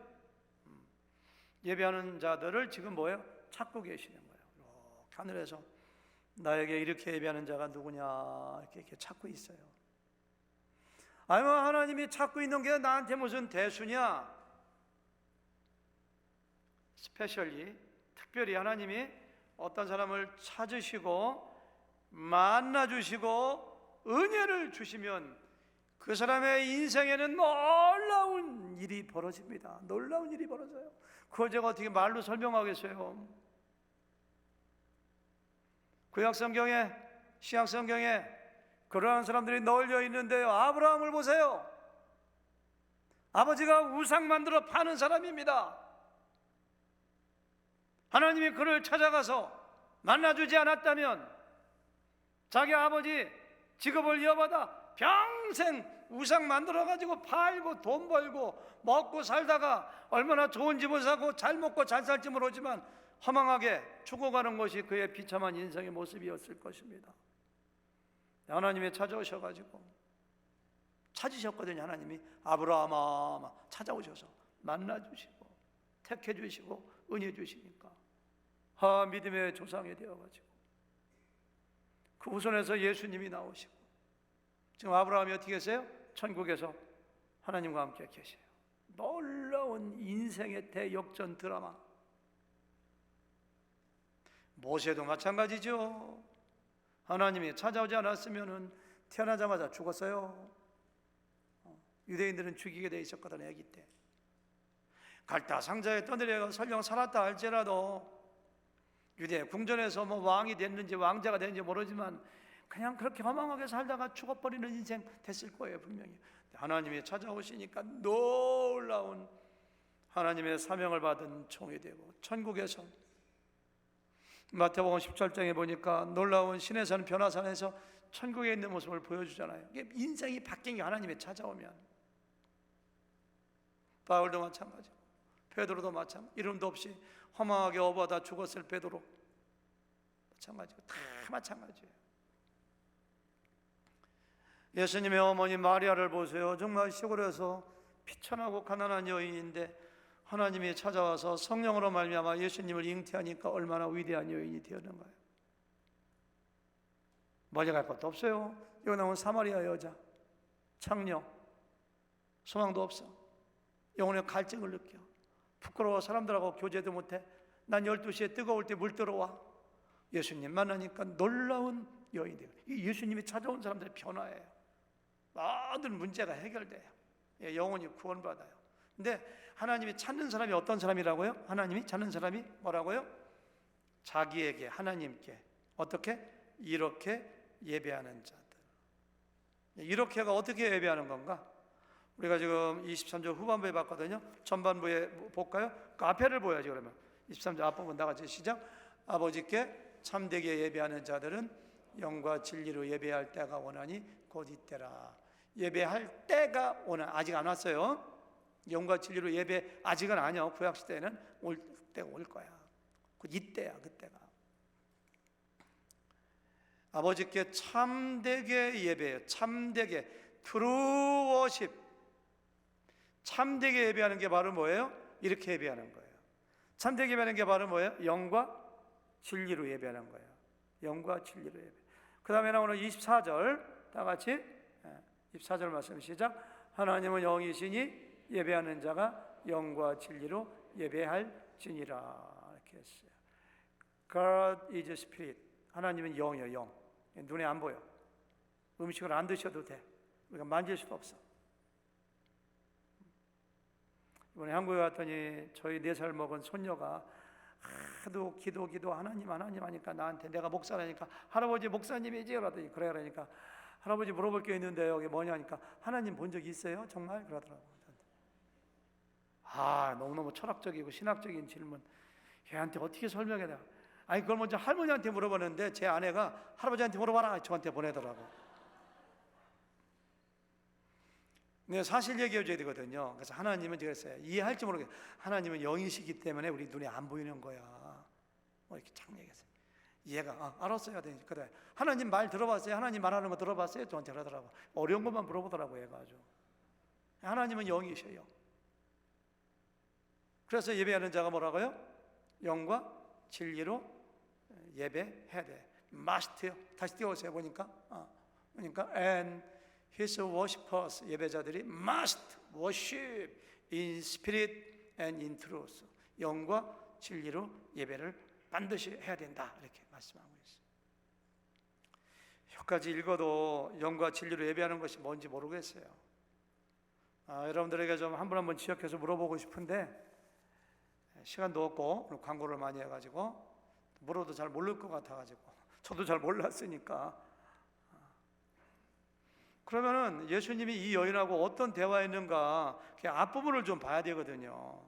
예배하는 자들을 지금 뭐예요? 찾고 계시는 거예요. 이렇게 하늘에서 나에게 이렇게 예배하는 자가 누구냐 이렇게 찾고 있어요. 아유, 하나님이 찾고 있는 게 나한테 무슨 대수냐? 스페셜리, 특별히 하나님이 어떤 사람을 찾으시고 만나주시고 은혜를 주시면 그 사람의 인생에는 놀라운 일이 벌어집니다. 놀라운 일이 벌어져요. 그걸 제가 어떻게 말로 설명하겠어요? 구약성경에, 신약성경에 그러한 사람들이 널려 있는데요, 아브라함을 보세요. 아버지가 우상 만들어 파는 사람입니다. 하나님이 그를 찾아가서 만나주지 않았다면 자기 아버지 직업을 이어받아 평생 우상 만들어가지고 팔고 돈 벌고 먹고 살다가 얼마나 좋은 집을 사고 잘 먹고 잘 살지 모르지만 허망하게 죽어가는 것이 그의 비참한 인생의 모습이었을 것입니다. 하나님이 찾아오셔가지고 찾으셨거든요. 하나님이 아브라함아 찾아오셔서 만나주시고 택해주시고 은혜 주시니까 믿음의 조상이 되어가지고 그 후손에서 예수님이 나오시고 지금 아브라함이 어떻게 계세요? 천국에서 하나님과 함께 계세요. 놀라운 인생의 대역전 드라마. 모세도 마찬가지죠. 하나님이 찾아오지 않았으면 태어나자마자 죽었어요. 유대인들은 죽이게 돼 있었거든, 아기 때. 갈다 상자에 떠내려가 설령 살았다 할지라도 유대 궁전에서 왕이 됐는지 왕자가 됐는지 모르지만 그냥 그렇게 허망하게 살다가 죽어버리는 인생 됐을 거예요, 분명히. 하나님이 찾아오시니까 놀라운 하나님의 사명을 받은 종이 되고 천국에서 마태복음 17장에 보니까 놀라운 신의 변화산에서 천국에 있는 모습을 보여주잖아요. 이게 인생이 바뀐 게 하나님이 찾아오면. 바울도 마찬가지고 베드로도 마찬가지, 이름도 없이 허망하게 어부하다 죽었을 베드로 마찬가지고 다 마찬가지예요. 예수님의 어머니 마리아를 보세요. 정말 시골에서 비천하고 가난한 여인인데 하나님이 찾아와서 성령으로 말미암아 예수님을 잉태하니까 얼마나 위대한 여인이 되었는가요? 멀리 갈 것도 없어요. 여기 나온 사마리아 여자, 창녀, 소망도 없어. 영혼의 갈증을 느껴. 부끄러워 사람들하고 교제도 못해. 난 12시에 뜨거울 때 물 들어와. 예수님 만나니까 놀라운 여인들. 이 예수님이 찾아온 사람들의 변화예요. 모든 문제가 해결돼요. 영혼이 구원받아요. 근데 하나님이 찾는 사람이 어떤 사람이라고요? 하나님이 찾는 사람이 뭐라고요? 자기에게, 하나님께 어떻게? 이렇게 예배하는 자들. 이렇게가 어떻게 예배하는 건가? 우리가 지금 23절 후반부에 봤거든요. 전반부에 볼까요? 그 앞에를 보여야지. 그러면 23절 앞부분 나가지. 시작. 아버지께 참되게 예배하는 자들은 영과 진리로 예배할 때가 오나니 곧 이때라. 예배할 때가 오나. 아직 안 왔어요. 영과 진리로 예배 아직은 아니요. 구약시대에는 올 때가 올 거야. 곧 이때야. 그때가. 아버지께 참되게 예배해요. 참되게 true worship. 참되게 예배하는 게 바로 뭐예요? 이렇게 예배하는 거예요. 참되게 예배하는 게 바로 뭐예요? 영과 진리로 예배하는 거예요. 영과 진리로 예배. 그 다음에 나오는 24절 다 같이 24절 말씀 시작. 하나님은 영이시니 예배하는 자가 영과 진리로 예배할지니라. 이렇게 했어요. God is spirit. 하나님은 영이에요. 영. 눈에 안 보여. 음식을 안 드셔도 돼. 우리가 만질 수도 없어. 이번에 한국에 왔더니 저희 4살 먹은 손녀가 하도 기도 하나님 하니까 나한테, 내가 목사라니까 할아버지 목사님이지? 그러더니 그래. 그러니까 할아버지 물어볼 게 있는데 여기 뭐냐니까 하나님 본 적 있어요? 정말? 그러더라고. 너무너무 철학적이고 신학적인 질문. 걔한테 어떻게 설명해야 돼? 아니 그걸 먼저 할머니한테 물어봤는데 제 아내가 할아버지한테 물어봐라 저한테 보내더라고. 내가 사실 얘기해 줘야 되거든요. 그래서 하나님은 그랬어요. 이해할지 모르겠어요. 하나님은 영이시기 때문에 우리 눈에 안 보이는 거야. 이렇게 쫙 얘기했어요. 이해가 알았어요. 그래. 하나님 말 들어봤어요? 하나님 말하는 거 들어봤어요? 저한테 그러더라고. 어려운 것만 물어보더라고 얘가 아주. 하나님은 영이셔요. 그래서 예배하는 자가 뭐라고요? 영과 진리로 예배해야 돼. must요. 다시 띄워서 보니까 그러니까 and his worshippers, 예배자들이 must worship in spirit and in truth. 영과 진리로 예배를 반드시 해야 된다. 이렇게 말씀하고 있어요. 여기까지 읽어도 영과 진리로 예배하는 것이 뭔지 모르겠어요. 여러분들에게 좀 한 분 한 분 지적해서 물어보고 싶은데 시간도 없고 오늘 광고를 많이 해가지고 물어도 잘 모를 것 같아가지고 저도 잘 몰랐으니까. 그러면은 예수님이 이 여인하고 어떤 대화했는가 그 앞부분을 좀 봐야 되거든요.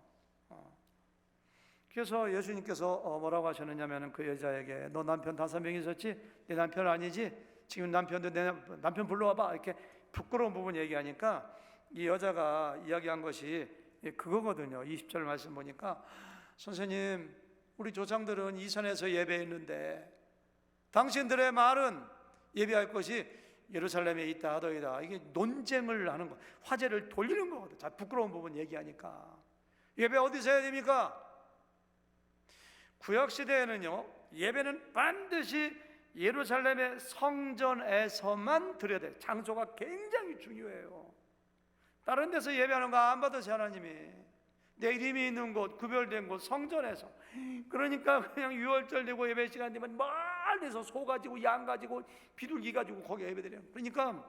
그래서 예수님께서 뭐라고 하셨느냐면 그 여자에게 너 남편 5명 있었지? 내 남편 아니지? 지금 남편도 내 남편 불러와봐. 이렇게 부끄러운 부분 얘기하니까 이 여자가 이야기한 것이 그거거든요. 20절 말씀 보니까 선생님 우리 조상들은 이 산에서 예배했는데 당신들의 말은 예배할 것이 예루살렘에 있다 하더이다. 이게 논쟁을 하는 거, 화제를 돌리는 거거든요. 자, 부끄러운 부분 얘기하니까 예배 어디서 해야 됩니까? 구약시대에는요 예배는 반드시 예루살렘의 성전에서만 드려야 돼요. 장소가 굉장히 중요해요. 다른 데서 예배하는 거 안 받으세요. 하나님이 내 이름이 있는 곳, 구별된 곳, 성전에서. 그러니까 그냥 유월절 되고 예배 시간 되면 멀리서 소 가지고 양 가지고 비둘기 가지고 거기 예배드려요. 그러니까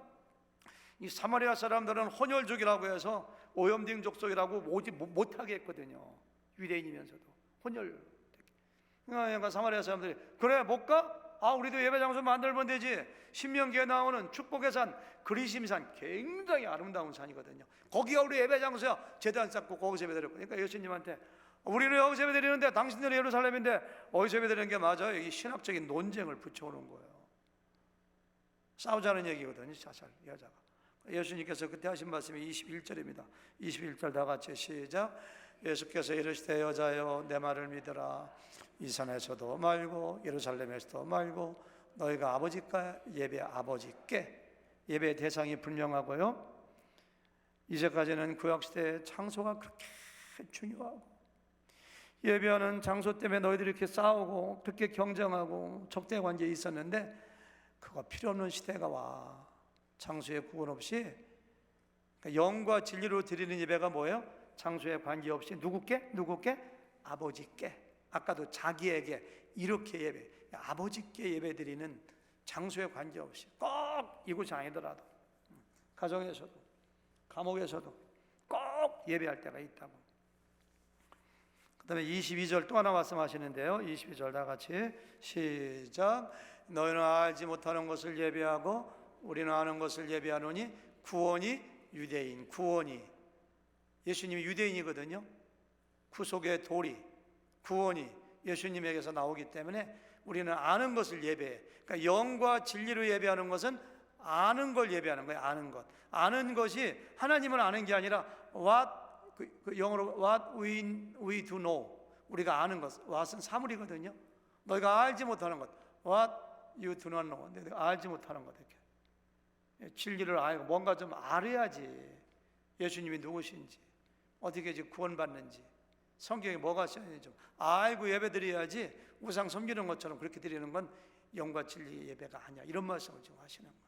이 사마리아 사람들은 혼혈족이라고 해서 오염된 족속이라고 오지 못하게 했거든요. 유대인이면서도 혼혈. 그러니까 사마리아 사람들이 그래 못 가? 우리도 예배 장소 만들면 되지. 신명기에 나오는 축복의 산 그리심산, 굉장히 아름다운 산이거든요. 거기가 우리 예배 장소야. 제단 쌓고 거기서 예배 드렸고. 그러니까 예수님한테 우리는 여기서 예배 드리는데 당신들은 예루살렘인데 어디서 예배 드리는 게 맞아요? 이 신학적인 논쟁을 붙여오는 거예요. 싸우자는 얘기거든요. 사실 여자가. 예수님께서 그때 하신 말씀이 21절입니다. 21절 다 같이 시작. 예수께서 이르시되 여자여 내 말을 믿으라. 이 산에서도 말고 예루살렘에서도 말고 너희가 아버지께 예배, 아버지께 예배 대상이 분명하고요. 이제까지는 구약시대의 장소가 그렇게 중요하고 예배하는 장소 때문에 너희들이 이렇게 싸우고 그렇게 경쟁하고 적대 관계에 있었는데 그거 필요 없는 시대가 와. 장소에 구분 없이 영과 진리로 드리는 예배가 뭐예요? 장소에 관계없이 누구께? 아버지께. 아까도 자기에게 이렇게 예배. 아버지께 예배드리는 장소에 관계없이 꼭 이곳이 아니더라도 가정에서도 감옥에서도 꼭 예배할 때가 있다고. 그 다음에 22절 또 하나 말씀하시는데요. 22절 다 같이 시작. 너희는 알지 못하는 것을 예배하고 우리는 아는 것을 예배하노니 구원이 유대인. 구원이 예수님이 유대인이거든요. 구속의 도리 구원이 예수님에게서 나오기 때문에 우리는 아는 것을 예배해. 그러니까 영과 진리로 예배하는 것은 아는 걸 예배하는 거예요. 아는 것. 아는 것이 하나님을 아는 게 아니라 what 그 영어로 what we do know. 우리가 아는 것. what은 사물이거든요. 너희가 알지 못하는 것. what you do not know. 내가 알지 못하는 것. 이렇게. 진리를 알고 뭔가 좀 알아야지. 예수님이 누구신지, 어떻게 구원받는지, 성경에 뭐가 쓰여있는지 좀 알고 예배드려야지 우상 섬기는 것처럼 그렇게 드리는 건 영과 진리의 예배가 아니야. 이런 말씀을 지금 하시는 거예요.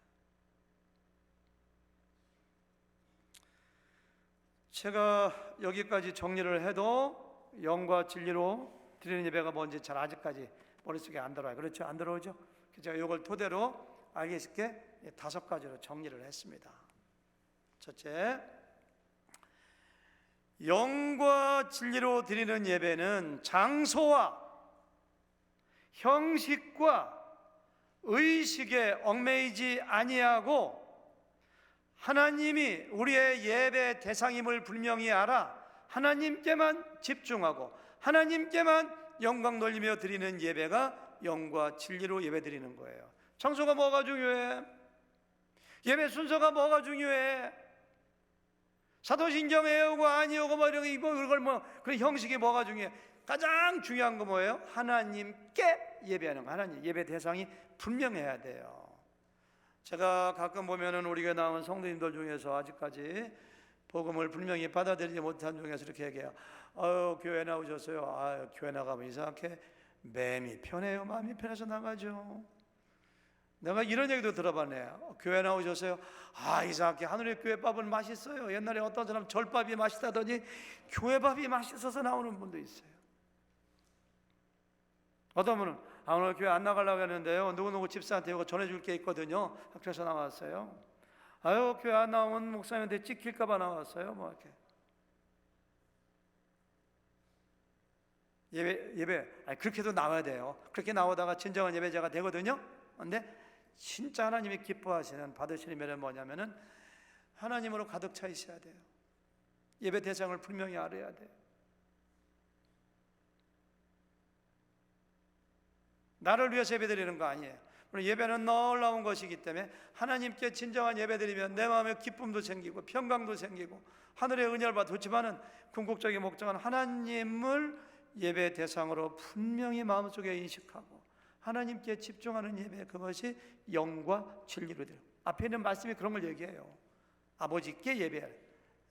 제가 여기까지 정리를 해도 영과 진리로 드리는 예배가 뭔지 잘 아직까지 머릿속에 안 들어와요. 그렇죠? 안 들어오죠? 제가 이걸 토대로 알기 쉽게 5가지로 정리를 했습니다. 첫째, 영과 진리로 드리는 예배는 장소와 형식과 의식에 얽매이지 아니하고 하나님이 우리의 예배 대상임을 분명히 알아 하나님께만 집중하고 하나님께만 영광 돌리며 드리는 예배가 영과 진리로 예배 드리는 거예요. 장소가 뭐가 중요해? 예배 순서가 뭐가 중요해? 사도신경 외우고 아니오고 뭐 이런 이걸 그런 형식이 뭐가 중요해? 가장 중요한 거 뭐예요? 하나님께 예배하는 거. 하나님 예배 대상이 분명해야 돼요. 제가 가끔 보면은 우리 교회 나온 성도님들 중에서 아직까지 복음을 분명히 받아들이지 못한 중에서 이렇게 얘기해요. 교회 나오셨어요. 교회 나가면 이상하게 마음이 편해요. 마음이 편해서 나가죠. 내가 이런 얘기도 들어봤네. 교회 나오셨어요. 이상하게 하늘의 교회 밥은 맛있어요. 옛날에 어떤 사람 절밥이 맛있다더니 교회 밥이 맛있어서 나오는 분도 있어요. 어떤 분은 오늘 교회 안 나가려고 했는데요, 누구누구 집사한테 이거 전해줄 게 있거든요. 학교에서 나왔어요. 교회 안 나오면 목사님한테 찍힐까 봐 나왔어요. 뭐 이렇게 예배 그렇게도 나와야 돼요. 그렇게 나오다가 진정한 예배자가 되거든요. 근데 진짜 하나님이 기뻐하시는 받으시는 예배는 뭐냐면은 하나님으로 가득 차 있어야 돼요. 예배 대상을 분명히 알아야 돼요. 나를 위해서 예배드리는 거 아니에요. 예배는 놀라운 것이기 때문에 하나님께 진정한 예배드리면 내 마음에 기쁨도 생기고 평강도 생기고 하늘의 은혜를 받아 좋지만은 궁극적인 목적은 하나님을 예배 대상으로 분명히 마음속에 인식하고 하나님께 집중하는 예배, 그것이 영과 진리로 돼요. 앞에 있는 말씀이 그런 걸 얘기해요. 아버지께 예배할,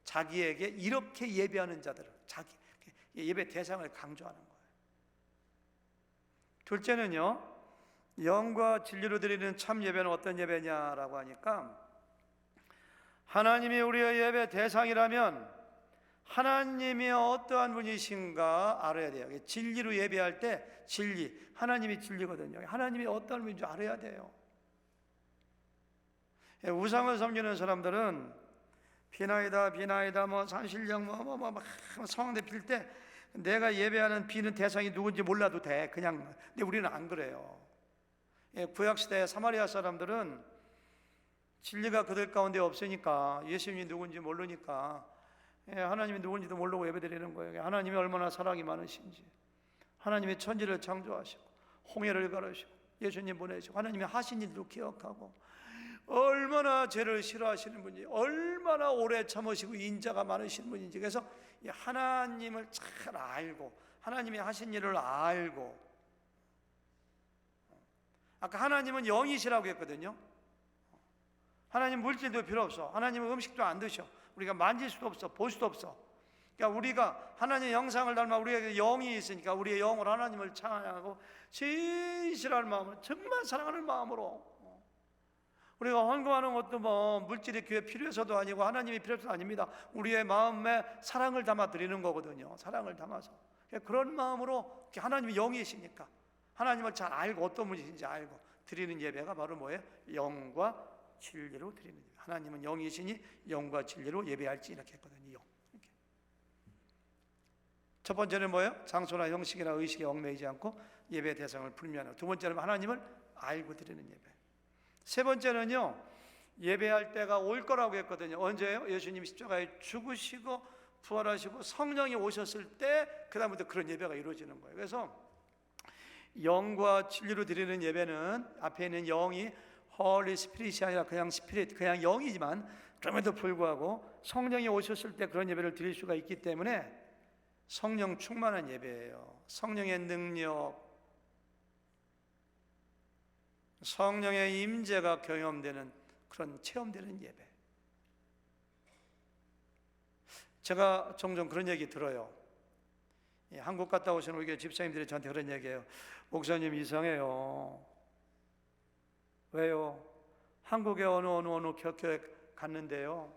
자기에게 이렇게 예배하는 자들을 자기 예배 대상을 강조하는 거예요. 둘째는요, 영과 진리로 드리는 참 예배는 어떤 예배냐라고 하니까 하나님이 우리의 예배 대상이라면 하나님이 어떠한 분이신가 알아야 돼요. 진리로 예배할 때 진리, 하나님이 진리거든요. 하나님이 어떠한 분인지 알아야 돼요. 우상을 섬기는 사람들은 비나이다 뭐 산신령 막 성황대 빌 때 내가 예배하는 비는 대상이 누군지 몰라도 돼. 그냥. 근데 우리는 안 그래요. 구약시대 사마리아 사람들은 진리가 그들 가운데 없으니까 예수님이 누군지 모르니까 하나님이 누군지도 모르고 예배드리는 거예요. 하나님이 얼마나 사랑이 많으신지, 하나님이 천지를 창조하시고 홍해를 가르시고 예수님 보내시고 하나님이 하신 일도 기억하고 얼마나 죄를 싫어하시는 분인지, 얼마나 오래 참으시고 인자가 많으신 분인지, 그래서 하나님을 잘 알고 하나님이 하신 일을 알고, 아까 하나님은 영이시라고 했거든요. 하나님 물질도 필요 없어. 하나님은 음식도 안 드셔. 우리가 만질 수도 없어, 볼 수도 없어. 그러니까 우리가 하나님의 영상을 닮아 우리에게 영이 있으니까 우리의 영으로 하나님을 찬양하고 진실한 마음으로, 정말 사랑하는 마음으로, 우리가 헌금하는 것도 뭐 물질이 교회 필요해서도 아니고 하나님이 필요해서도 아닙니다. 우리의 마음에 사랑을 담아 드리는 거거든요. 사랑을 담아서 그런 마음으로 하나님이 영이시니까 하나님을 잘 알고 어떤 분이신지 알고 드리는 예배가 바로 뭐예요? 영과 진리로 드리는 예배. 하나님은 영이시니 영과 진리로 예배할지 이렇게 했거든요. 이렇게. 첫 번째는 뭐예요? 장소나 형식이나 의식에 얽매이지 않고 예배 대상을 불미하는. 두 번째는 하나님을 알고 드리는 예배. 세 번째는요, 예배할 때가 올 거라고 했거든요. 언제예요? 예수님이 십자가에 죽으시고 부활하시고 성령이 오셨을 때 그 다음부터 그런 예배가 이루어지는 거예요. 그래서 영과 진리로 드리는 예배는 앞에 있는 영이 홀리 스피릿이 아니라 그냥 스피릿, 그냥 영이지만 그럼에도 불구하고 성령이 오셨을 때 그런 예배를 드릴 수가 있기 때문에 성령 충만한 예배예요. 성령의 능력, 성령의 임재가 경험되는 그런 체험되는 예배. 제가 종종 그런 얘기 들어요. 한국 갔다 오신 우리 집사님들이 저한테 그런 얘기해요. 목사님 이상해요. 왜요? 한국에 어느 교회 갔는데요,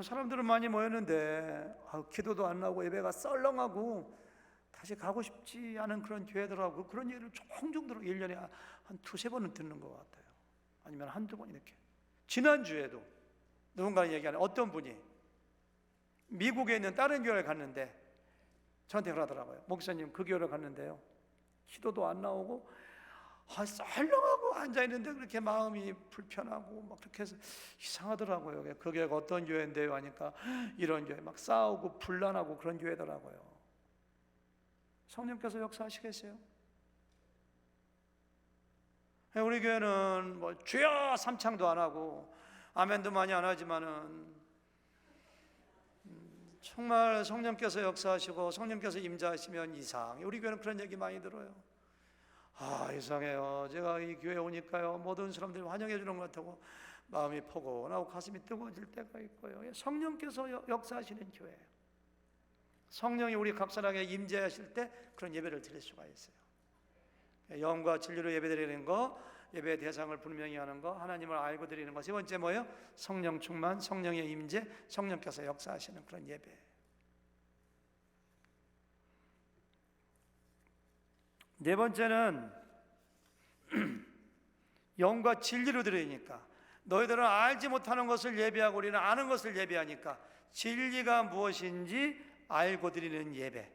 사람들은 많이 모였는데 기도도 안 나오고 예배가 썰렁하고 다시 가고 싶지 않은 그런 교회들하고 그런 얘기를 종종 들어. 1년에 한 두세 번은 듣는 것 같아요. 아니면 한두 번 이렇게. 지난주에도 누군가 얘기하는 어떤 분이 미국에 있는 다른 교회를 갔는데 저한테 그러더라고요. 목사님 그 교회를 갔는데요, 기도도 안 나오고 썰렁하고 앉아있는데 그렇게 마음이 불편하고 막 그렇게 해서 이상하더라고요. 그 교회가 어떤 교회인데요 하니까 이런 교회 막 싸우고 분란하고 그런 교회더라고요. 성령께서 역사하시겠어요? 우리 교회는 뭐 주여 삼창도 안 하고 아멘도 많이 안 하지만은 정말 성령께서 역사하시고 성령께서 임재하시면 이상해. 우리 교회는 그런 얘기 많이 들어요. 이상해요. 제가 이 교회에 오니까요, 모든 사람들이 환영해 주는 것 같고 마음이 포근하고 가슴이 뜨거워질 때가 있고요. 성령께서 역사하시는 교회예요. 성령이 우리 각 사람에게 임재하실 때 그런 예배를 드릴 수가 있어요. 영과 진리로 예배드리는 거, 예배의 대상을 분명히 하는 거, 하나님을 알고 드리는 거. 세 번째 뭐예요? 성령 충만, 성령의 임재, 성령께서 역사하시는 그런 예배. 네 번째는 영과 진리로 드리니까, 너희들은 알지 못하는 것을 예배하고 우리는 아는 것을 예배하니까 진리가 무엇인지 알고 드리는 예배.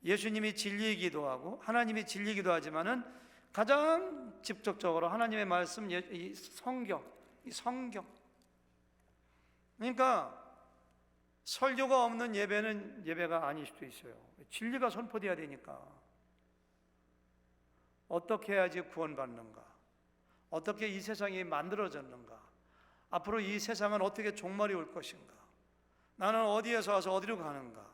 예수님이 진리이기도 하고 하나님이 진리이기도 하지만은 가장 직접적으로 하나님의 말씀, 이 성경. 그러니까 설교가 없는 예배는 예배가 아닐 수도 있어요. 진리가 선포돼야 되니까. 어떻게 해야지 구원받는가? 어떻게 이 세상이 만들어졌는가? 앞으로 이 세상은 어떻게 종말이 올 것인가? 나는 어디에서 와서 어디로 가는가?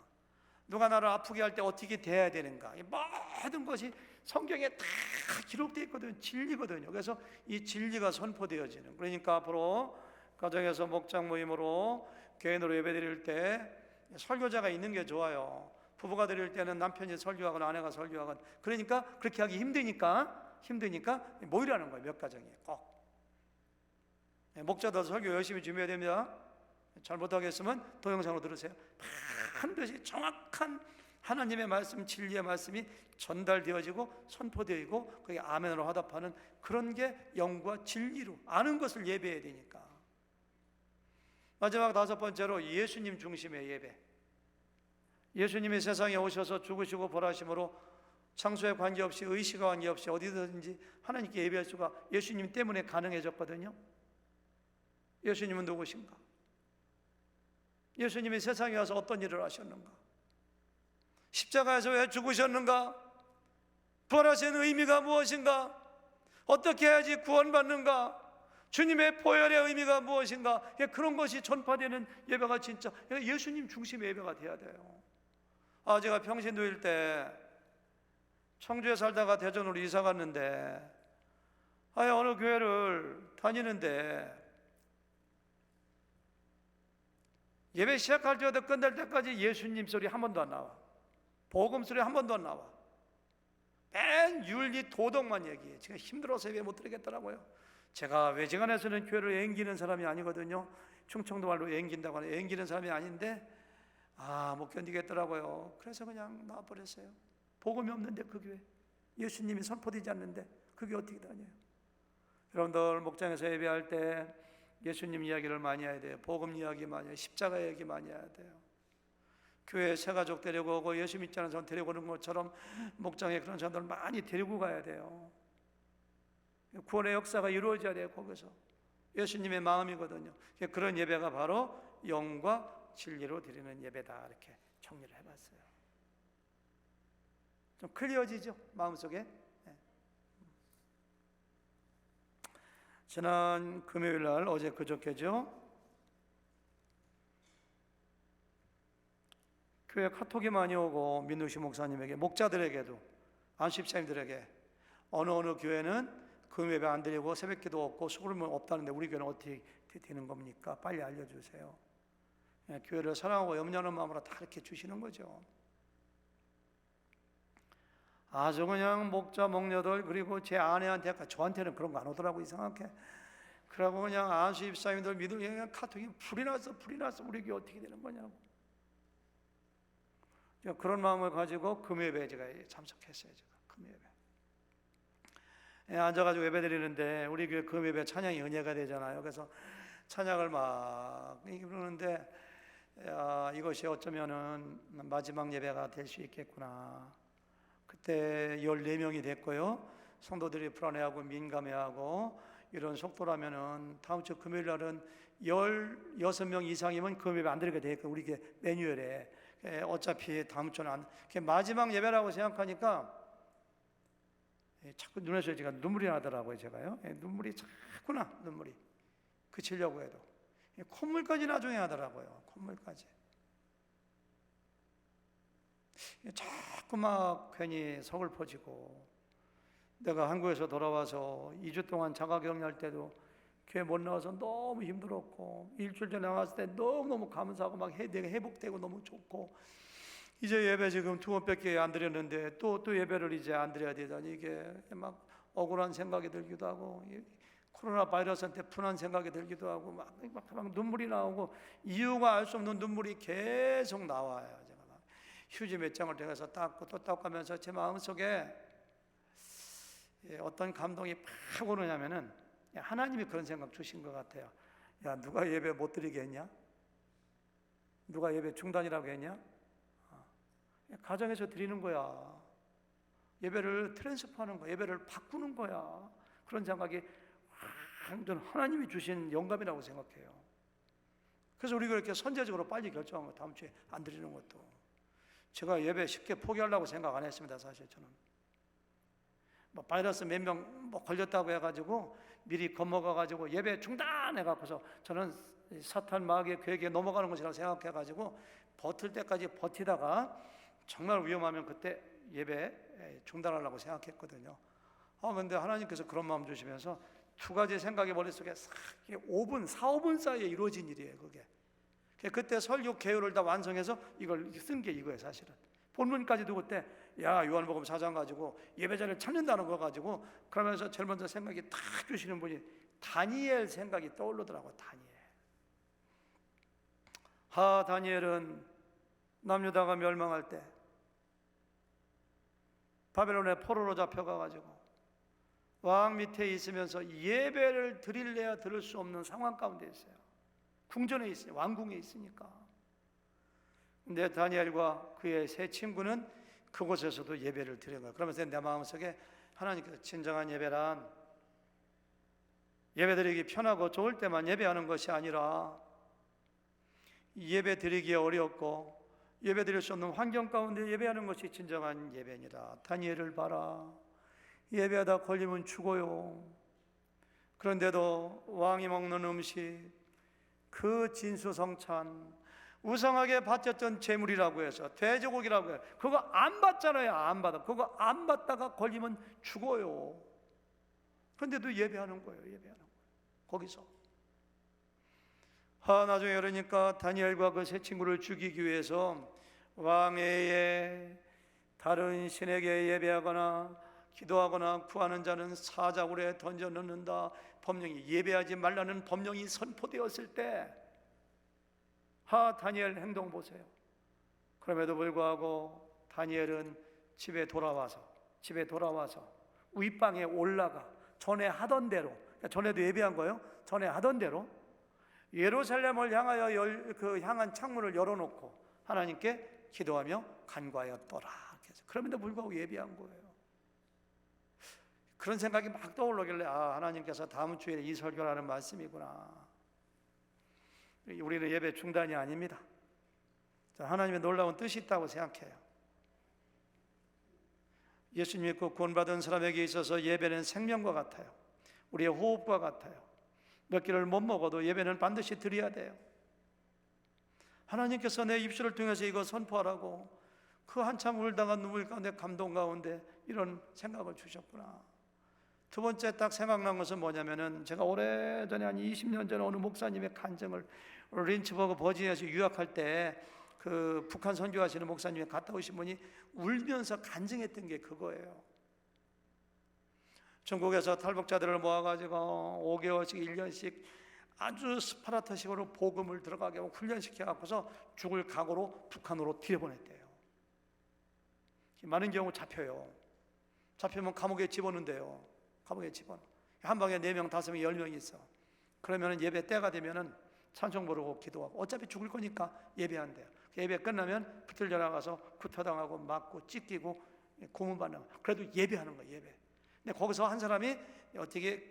누가 나를 아프게 할 때 어떻게 대해야 되는가? 이 모든 것이 성경에 다 기록되어 있거든요. 진리거든요. 그래서 이 진리가 선포되어지는. 그러니까 앞으로 가정에서 목장 모임으로 교인으로 예배드릴 때 설교자가 있는 게 좋아요. 부부가 드릴 때는 남편이 설교하거나 아내가 설교하거나, 그러니까 그렇게 하기 힘드니까 모이라는 거예요. 몇 가정이 꼭. 목자도 설교 열심히 준비해야 됩니다. 잘 못하겠으면 동영상으로 들으세요. 반드시 정확한 하나님의 말씀, 진리의 말씀이 전달되어지고 선포되고 그게 아멘으로 화답하는 그런 게 영과 진리로 아는 것을 예배해야 되니까. 마지막 다섯 번째로 예수님 중심의 예배. 예수님이 세상에 오셔서 죽으시고 부활하심으로 장소에 관계없이 의식과 관계없이 어디든지 하나님께 예배할 수가 예수님 때문에 가능해졌거든요. 예수님은 누구신가? 예수님이 세상에 와서 어떤 일을 하셨는가? 십자가에서 왜 죽으셨는가? 부활하신 의미가 무엇인가? 어떻게 해야지 구원받는가? 주님의 보혈의 의미가 무엇인가? 그런 것이 전파되는 예배가 진짜 예수님 중심의 예배가 돼야 돼요. 제가 평신도일 때 청주에 살다가 대전으로 이사 갔는데 어느 교회를 다니는데 예배 시작할 때부터 끝날 때까지 예수님 소리 한 번도 안 나와. 복음 소리 한 번도 안 나와. 맨 윤리 도덕만 얘기해. 제가 힘들어서 예배 못 드리겠더라고요. 제가 외지간에서는 교회를 앵기는 사람이 아니거든요. 충청도 말로 앵긴다고 하는 앵기는 사람이 아닌데 못 견디겠더라고요. 그래서 그냥 나와버렸어요. 복음이 없는데 그 교회, 예수님이 선포되지 않는데 그게 어떻게 다녀요? 여러분들 목장에서 예배할 때 예수님 이야기를 많이 해야 돼요. 복음 이야기 많이 해요. 십자가 얘기 많이 해야 돼요. 교회에 새 가족 데리고 오고 예수 믿지 않은 사람 데리고 오는 것처럼 목장에 그런 사람들 많이 데리고 가야 돼요. 구원의 역사가 이루어져야 돼요. 거기서 예수님의 마음이거든요. 그런 예배가 바로 영과 진리로 드리는 예배다, 이렇게 정리를 해봤어요. 좀 클리어지죠? 마음속에. 네. 지난 금요일날, 어제 그저께죠, 교회 카톡이 많이 오고 민우시 목사님에게, 목자들에게도, 안수집사님들에게 어느 교회는 금요예배 안 드리고 새벽기도 없고 수고름 없다는데 우리 교회는 어떻게 되는 겁니까? 빨리 알려주세요. 교회를 사랑하고 염려하는 마음으로 다 이렇게 주시는 거죠. 아주 그냥 목자 목녀들, 그리고 제 아내한테, 저한테는 그런 거 안 오더라고, 이상하게. 그러고 그냥 안수집사님들 믿음, 그냥 카톡이 불이 났어 우리 교회 어떻게 되는 거냐고. 그런 마음을 가지고 금요예배에 제가 참석했어요. 제가 금요예배 앉아가지고 예배 드리는데, 우리 교회 금요예배 찬양이 은혜가 되잖아요. 그래서 찬양을 막 부르는데, 이것이 어쩌면은 마지막 예배가 될 수 있겠구나. 그때 14명이 됐고요. 성도들이 불안해하고 민감해하고 이런 속도라면은 다음 주 금요일 날은 16명 이상이면 금요예배 안 드리게 되겠고, 우리 교회 매뉴얼에 어차피 다음 주는 마지막 예배라고 생각하니까 자꾸 눈에서 제가 눈물이 나더라고요. 제가요, 눈물이 자꾸 나, 눈물이 그치려고 해도 콧물까지 나중에 하더라고요. 콧물까지 자꾸 막 괜히 서글퍼지고, 내가 한국에서 돌아와서 2주 동안 자가격리할 때도 교회 못 나와서 너무 힘들었고, 일주일 전에 나왔을 때 너무너무 감사하고 막 내가 회복되고 너무 좋고, 이제 예배 지금 2번밖에 안 드렸는데 또 예배를 이제 안 드려야 되다니, 이게 막 억울한 생각이 들기도 하고, 코로나 바이러스한테 분한 생각이 들기도 하고, 막 눈물이 나오고, 이유가 알 수 없는 눈물이 계속 나와요. 제가 막 휴지 몇 장을 대서 닦고 또 닦고 하면서 제 마음속에 어떤 감동이 팍 오느냐면은, 하나님이 그런 생각 주신 것 같아요. 야, 누가 예배 못 드리게 했냐? 누가 예배 중단이라고 했냐? 가정에서 드리는 거야. 예배를 트랜스퍼하는 거야. 예배를 바꾸는 거야. 그런 생각이 저는 하나님이 주신 영감이라고 생각해요. 그래서 우리가 이렇게 선제적으로 빨리 결정한 거, 다음 주에 안 드리는 것도. 제가 예배 쉽게 포기하려고 생각 안 했습니다. 사실 저는 바이러스 몇 명 걸렸다고 해가지고 미리 겁먹어가지고 예배 중단해갖고서, 저는 사탄 마귀의 계획에 넘어가는 것이라고 생각해가지고 버틸 때까지 버티다가 정말 위험하면 그때 예배 중단하려고 생각했거든요. 그런데 하나님께서 그런 마음 주시면서 두 가지 생각이 머릿속에 싹 5분, 4-5분 사이에 이루어진 일이에요. 그게 그때 설교 개요를 다 완성해서 이걸 쓴 게 이거예요. 사실은 본문까지도 그때, 야, 요한복음 4장 가지고 예배자를 찾는다는 거 가지고, 그러면서 제일 먼저 생각이 탁 주시는 분이 다니엘 생각이 떠오르더라고요. 다니엘은 남유다가 멸망할 때 바벨론의 포로로 잡혀가가지고 왕 밑에 있으면서 예배를 드릴래야 드릴 수 없는 상황 가운데 있어요. 궁전에 있어요. 왕궁에 있으니까. 근데 다니엘과 그의 세 친구는 그곳에서도 예배를 드린 거예요. 그러면서 내 마음속에 하나님께서 진정한 예배란 예배드리기 편하고 좋을 때만 예배하는 것이 아니라, 예배 드리기 어렵고 예배 드릴 수 없는 환경 가운데 예배하는 것이 진정한 예배니라. 다니엘을 봐라. 예배하다 걸리면 죽어요. 그런데도 왕이 먹는 음식, 그 진수성찬, 우상하게 바쳤던 재물이라고 해서, 돼지고기라고 해서 그거 안 받잖아요. 안 받아. 그거 안 받다가 걸리면 죽어요. 그런데도 예배하는 거예요. 거기서. 나중에 그러니까 다니엘과 그 세 친구를 죽이기 위해서 왕외에 다른 신에게 예배하거나 기도하거나 구하는 자는 사자굴에 던져 넣는다. 법령이, 예배하지 말라는 법령이 선포되었을 때, 다니엘 행동 보세요. 그럼에도 불구하고 다니엘은 집에 돌아와서 윗방에 올라가 전에 하던 대로, 그러니까 전에도 예배한 거예요. 전에 하던 대로 예루살렘을 향하여 향한 창문을 열어놓고 하나님께 기도하며 간과하였더라. 그럼에도 불구하고 예배한 거예요. 그런 생각이 막 떠오르길래 하나님께서 다음 주에 이 설교를 하는 말씀이구나. 우리는 예배 중단이 아닙니다. 하나님의 놀라운 뜻이 있다고 생각해요. 예수님 믿고 구원받은 사람에게 있어서 예배는 생명과 같아요. 우리의 호흡과 같아요. 몇 끼를 못 먹어도 예배는 반드시 드려야 돼요. 하나님께서 내 입술을 통해서 이거 선포하라고 그 한참 울다가 눈물 가운데 감동 가운데 이런 생각을 주셨구나. 두 번째 딱 생각난 것은 뭐냐면은 제가 오래전에 한 20년 전에 어느 목사님의 간증을 린츠버그 버지니아에서 유학할 때 그 북한 선교하시는 목사님이 갔다 오신 분이 울면서 간증했던 게 그거예요. 전국에서 탈북자들을 모아가지고 5개월씩 1년씩 아주 스파르타식으로 복음을 들어가게 하고 훈련시켜갖고서 죽을 각오로 북한으로 들여보냈대요. 많은 경우 잡혀요. 잡히면 감옥에 집어넣는데요. 감옥에 집어넣어. 한 방에 4명, 5명, 10명이 있어. 그러면 예배 때가 되면은 찬송 부르고 기도하고 어차피 죽을 거니까 예배한대요. 예배 끝나면 붙들려 나가서 구타당하고 맞고 찢기고 고문받는, 그래도 예배하는 거예요. 예배. 근데 거기서 한 사람이 어떻게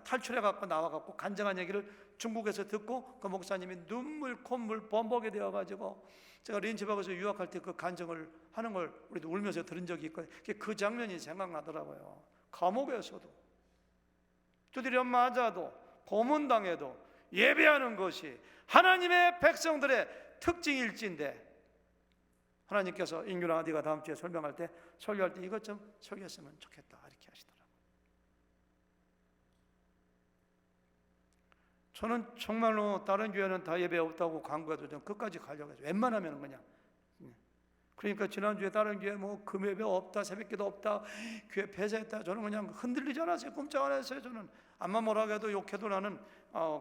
탈출해 갖고 나와 갖고 간증한 얘기를 중국에서 듣고 그 목사님이 눈물 콧물 범벅이 되어 가지고 제가 린츠버그에서 유학할 때 그 간증을 하는 걸 우리도 울면서 들은 적이 있거든요. 그 장면이 생각나더라고요. 감옥에서도 두드려 맞아도 고문당해도 예배하는 것이 하나님의 백성들의 특징일진데, 하나님께서 인규나 네가 다음 주에 설명할 때 설교할 때 이것 좀 설교했으면 좋겠다 이렇게 하시더라고요. 저는 정말로 다른 교회는 다 예배 없다고 광고해도 좀 끝까지 가려고 해요. 웬만하면 그냥. 그러니까 지난주에 다른 교회 뭐 금예배 없다, 새벽기도 없다, 교회 폐쇄했다, 저는 그냥 흔들리지 않았어요. 꼼짝 안 했어요. 저는 암만 뭐라고 해도 욕해도 나는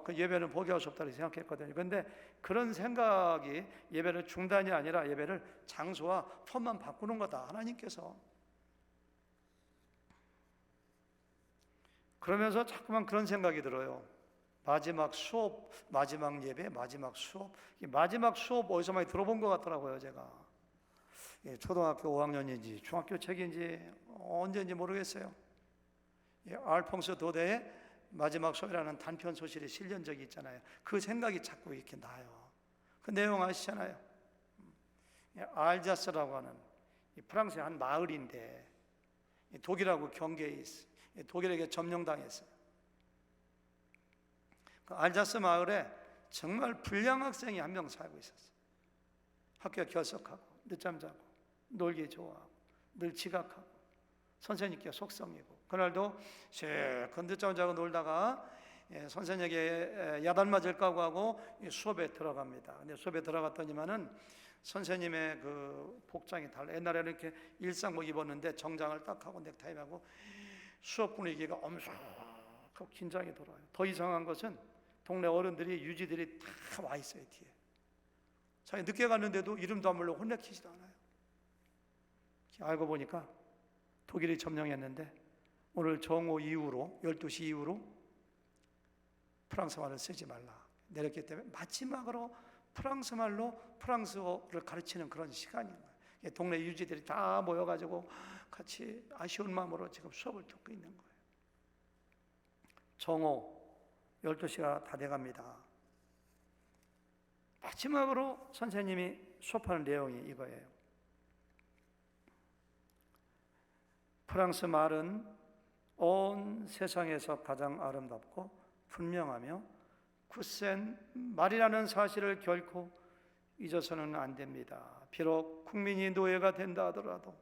그 예배는 포기할 수 없다고 생각했거든요. 그런데 그런 생각이 예배를 중단이 아니라 예배를 장소와 폼만 바꾸는 거다, 하나님께서. 그러면서 자꾸만 그런 생각이 들어요. 마지막 수업, 마지막 예배, 마지막 수업. 이 마지막 수업 어디서 많이 들어본 것 같더라고요, 제가. 초등학교 5학년인지 중학교 책인지 언제인지 모르겠어요. 알퐁스 도데의 마지막 수업이라는 단편 소설이 실린 적이 있잖아요. 그 생각이 자꾸 이렇게 나요. 그 내용 아시잖아요. 알자스라고 하는 프랑스의 한 마을인데 독일하고 경계에 있어요. 독일에게 점령당했어요. 그 알자스 마을에 정말 불량 학생이 한 명 살고 있었어요. 학교 결석하고 늦잠 자고 놀기 좋아하고 늘 지각하고 선생님께 속성이고, 그날도 실컷 늦잠 자고 놀다가 선생님에게 야단 맞을 각오하고 수업에 들어갑니다. 근데 수업에 들어갔더니만은 선생님의 그 복장이 달라. 옛날에는 이렇게 일상복 입었는데 정장을 딱 하고 넥타이하고 수업 분위기가 엄숙하고 긴장이 돌아요. 더 이상한 것은 동네 어른들이 유지들이 다 와 있어요, 뒤에. 자기 늦게 갔는데도 이름도 안 부르고 혼내키지도 않아요. 알고 보니까 독일이 점령했는데 오늘 정오 이후로 12시 이후로 프랑스 말을 쓰지 말라 내렸기 때문에 마지막으로 프랑스 말로 프랑스어를 가르치는 그런 시간인 거예요. 동네 유지들이 다 모여가지고 같이 아쉬운 마음으로 지금 수업을 듣고 있는 거예요. 정오 12시가 다 돼갑니다. 마지막으로 선생님이 수업하는 내용이 이거예요. 프랑스 말은 온 세상에서 가장 아름답고 분명하며 굳센 말이라는 사실을 결코 잊어서는 안 됩니다. 비록 국민이 노예가 된다 하더라도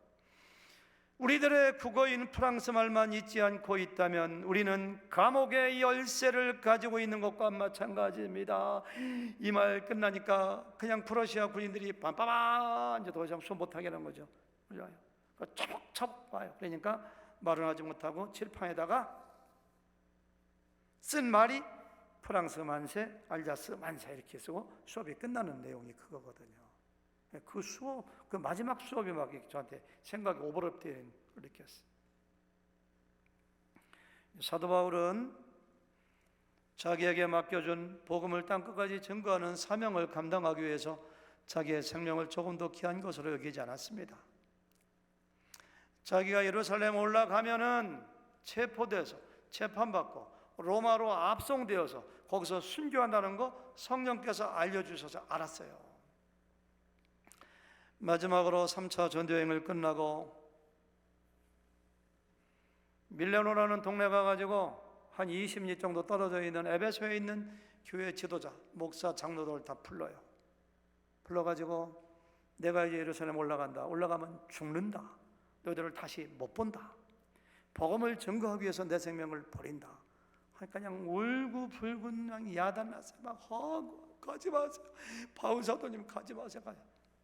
우리들의 국어인 프랑스 말만 잊지 않고 있다면 우리는 감옥의 열쇠를 가지고 있는 것과 마찬가지입니다. 이 말 끝나니까 그냥 프러시아 군인들이 빰빠밤 이제 더 이상 수업 못하게 하는 거죠. 차곡차곡 와요. 그러니까 말은 하지 못하고 칠판에다가 쓴 말이 프랑스 만세, 알자스 만세 이렇게 쓰고 수업이 끝나는 내용이 그거거든요. 그 수업, 그 마지막 수업이 막 저한테 생각이 오버랩되는 걸 느꼈어요. 사도 바울은 자기에게 맡겨준 복음을 땅끝까지 증거하는 사명을 감당하기 위해서 자기의 생명을 조금도 귀한 것으로 여기지 않았습니다. 자기가 예루살렘 올라가면은 체포돼서 재판받고 로마로 압송되어서 거기서 순교한다는 거 성령께서 알려주셔서 알았어요. 마지막으로 3차 전도여행을 끝나고 밀레노라는 동네 가가지고 한 20리 정도 떨어져 있는 에베소에 있는 교회 지도자, 목사, 장로들 다 불러요. 불러가지고 내가 이제 예루살렘 올라간다. 올라가면 죽는다. 너희들을 다시 못 본다. 복음을 증거하기 위해서 내 생명을 버린다. 그러니까 그냥 울고불고 야단났어요. 막 하고 가지 마세요. 바울 사도님 가지 마세요.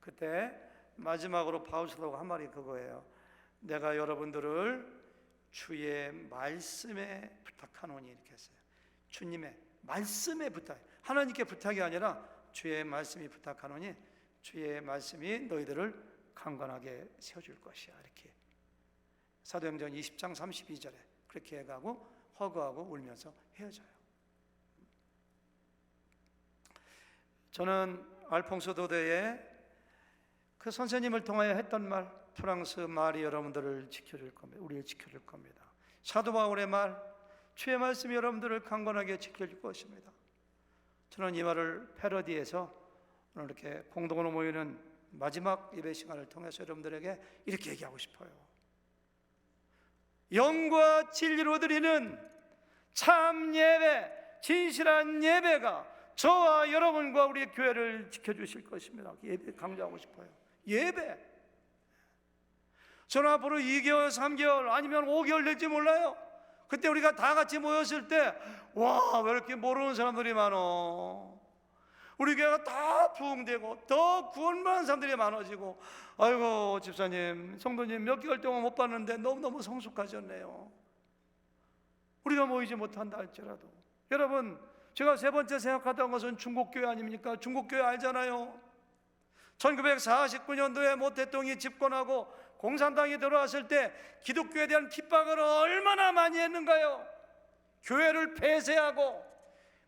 그때 마지막으로 바울 사도가 한 말이 그거예요. 내가 여러분들을 주의 말씀에 부탁하노니 이렇게 했어요. 주님의 말씀에 부탁, 하나님께 부탁이 아니라 주의 말씀이 부탁하노니 주의 말씀이 너희들을 강건하게 세워줄 것이야. 이렇게 사도행전 20장 32절에 그렇게 해가고 허구하고 울면서 헤어져요. 저는 알퐁소 도데의 그 선생님을 통하여 했던 말, 프랑스 말이 여러분들을 지켜줄 겁니다. 우리를 지켜줄 겁니다. 사도 바울의 말, 주의 말씀이 여러분들을 강건하게 지켜줄 것입니다. 저는 이 말을 패러디해서 오늘 이렇게 공동으로 모이는 마지막 예배 시간을 통해서 여러분들에게 이렇게 얘기하고 싶어요. 영과 진리로 드리는 참 예배, 진실한 예배가 저와 여러분과 우리의 교회를 지켜주실 것입니다. 예배 강조하고 싶어요. 예배. 저는 앞으로 2개월, 3개월 아니면 5개월 될지 몰라요. 그때 우리가 다 같이 모였을 때 와, 왜 이렇게 모르는 사람들이 많어. 우리 교회가 다 부흥되고 더 구원받은 사람들이 많아지고, 아이고 집사님, 성도님 몇 개월 동안 못 봤는데 너무너무 성숙하셨네요. 우리가 모이지 못한다 할지라도 여러분, 제가 세 번째 생각하던 것은 중국교회 아닙니까? 중국교회 알잖아요. 1949년도에 모태똥이 집권하고 공산당이 들어왔을 때 기독교에 대한 핍박을 얼마나 많이 했는가요? 교회를 폐쇄하고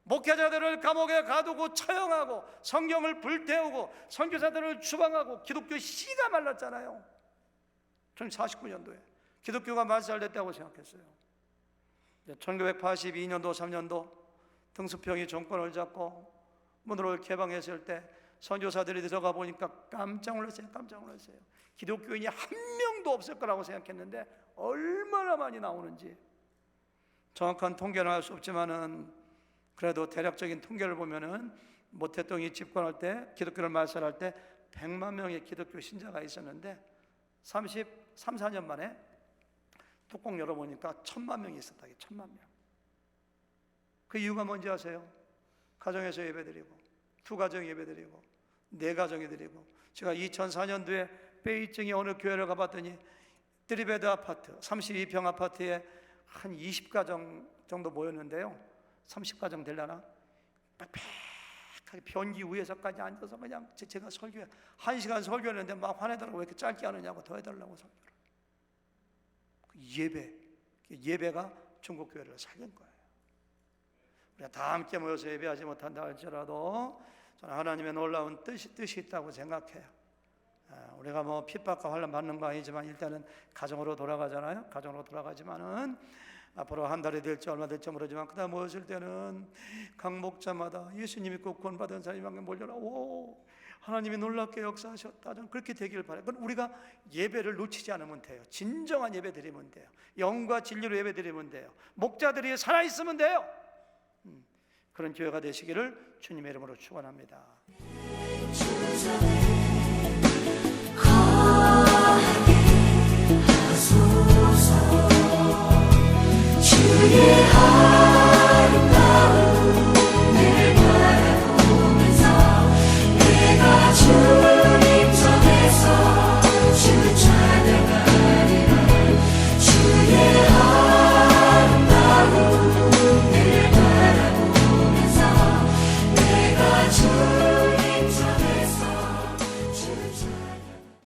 목회자들을 감옥에 가두고 처형하고 성경을 불태우고 선교사들을 추방하고 기독교 씨가 말랐잖아요. 저는 49년도에 기독교가 말살됐다고 생각했어요. 1982년도 3년도 등수평이 정권을 잡고 문을 개방했을 때 선교사들이 들어가 보니까 깜짝 놀랐어요. 깜짝 놀랐어요. 기독교인이 한 명도 없을 거라고 생각했는데 얼마나 많이 나오는지 정확한 통계는 알 수 없지만은 그래도 대략적인 통계를 보면은 모태똥이 집권할 때, 기독교를 말살할 때 100만 명의 기독교 신자가 있었는데 4년 만에 뚜껑 열어보니까 1000만 명이 있었다. 1000만 명. 그 이유가 뭔지 아세요? 가정에서 예배드리고, 2가정 예배드리고, 4가정 예배드리고. 제가 2004년도에 베이징의 어느 교회를 가봤더니 트리베드 아파트, 32평 아파트에 한 20가정 정도 모였는데요. 30가정 되려나? 빽빽하게 변기 위에서까지 앉아서 그냥 제가 설교해 1시간 설교했는데 막 화내더라고. 왜 이렇게 짧게 하느냐고, 더 해달라고 설교를. 예배가 중국 교회를 살린 거예요. 우리가 다 함께 모여서 예배하지 못한다 할지라도 저는 하나님의 놀라운 뜻이 있다고 생각해요. 우리가 뭐 핍박과 환난 받는 거 아니지만 일단은 가정으로 돌아가잖아요. 가정으로 돌아가지만은 앞으로 한 달이 될지 얼마 될지 모르지만 그다음 모였을 때는 각 목자마다 예수님이 꼭 구원받은 사람이 막 몰려라. 오, 하나님이 놀랍게 역사하셨다. 저는 그렇게 되기를 바라요. 그건 우리가 예배를 놓치지 않으면 돼요. 진정한 예배 드리면 돼요. 영과 진리로 예배 드리면 돼요. 목자들이 살아있으면 돼요. 그런 교회가 되시기를 주님의 이름으로 축원합니다. 주의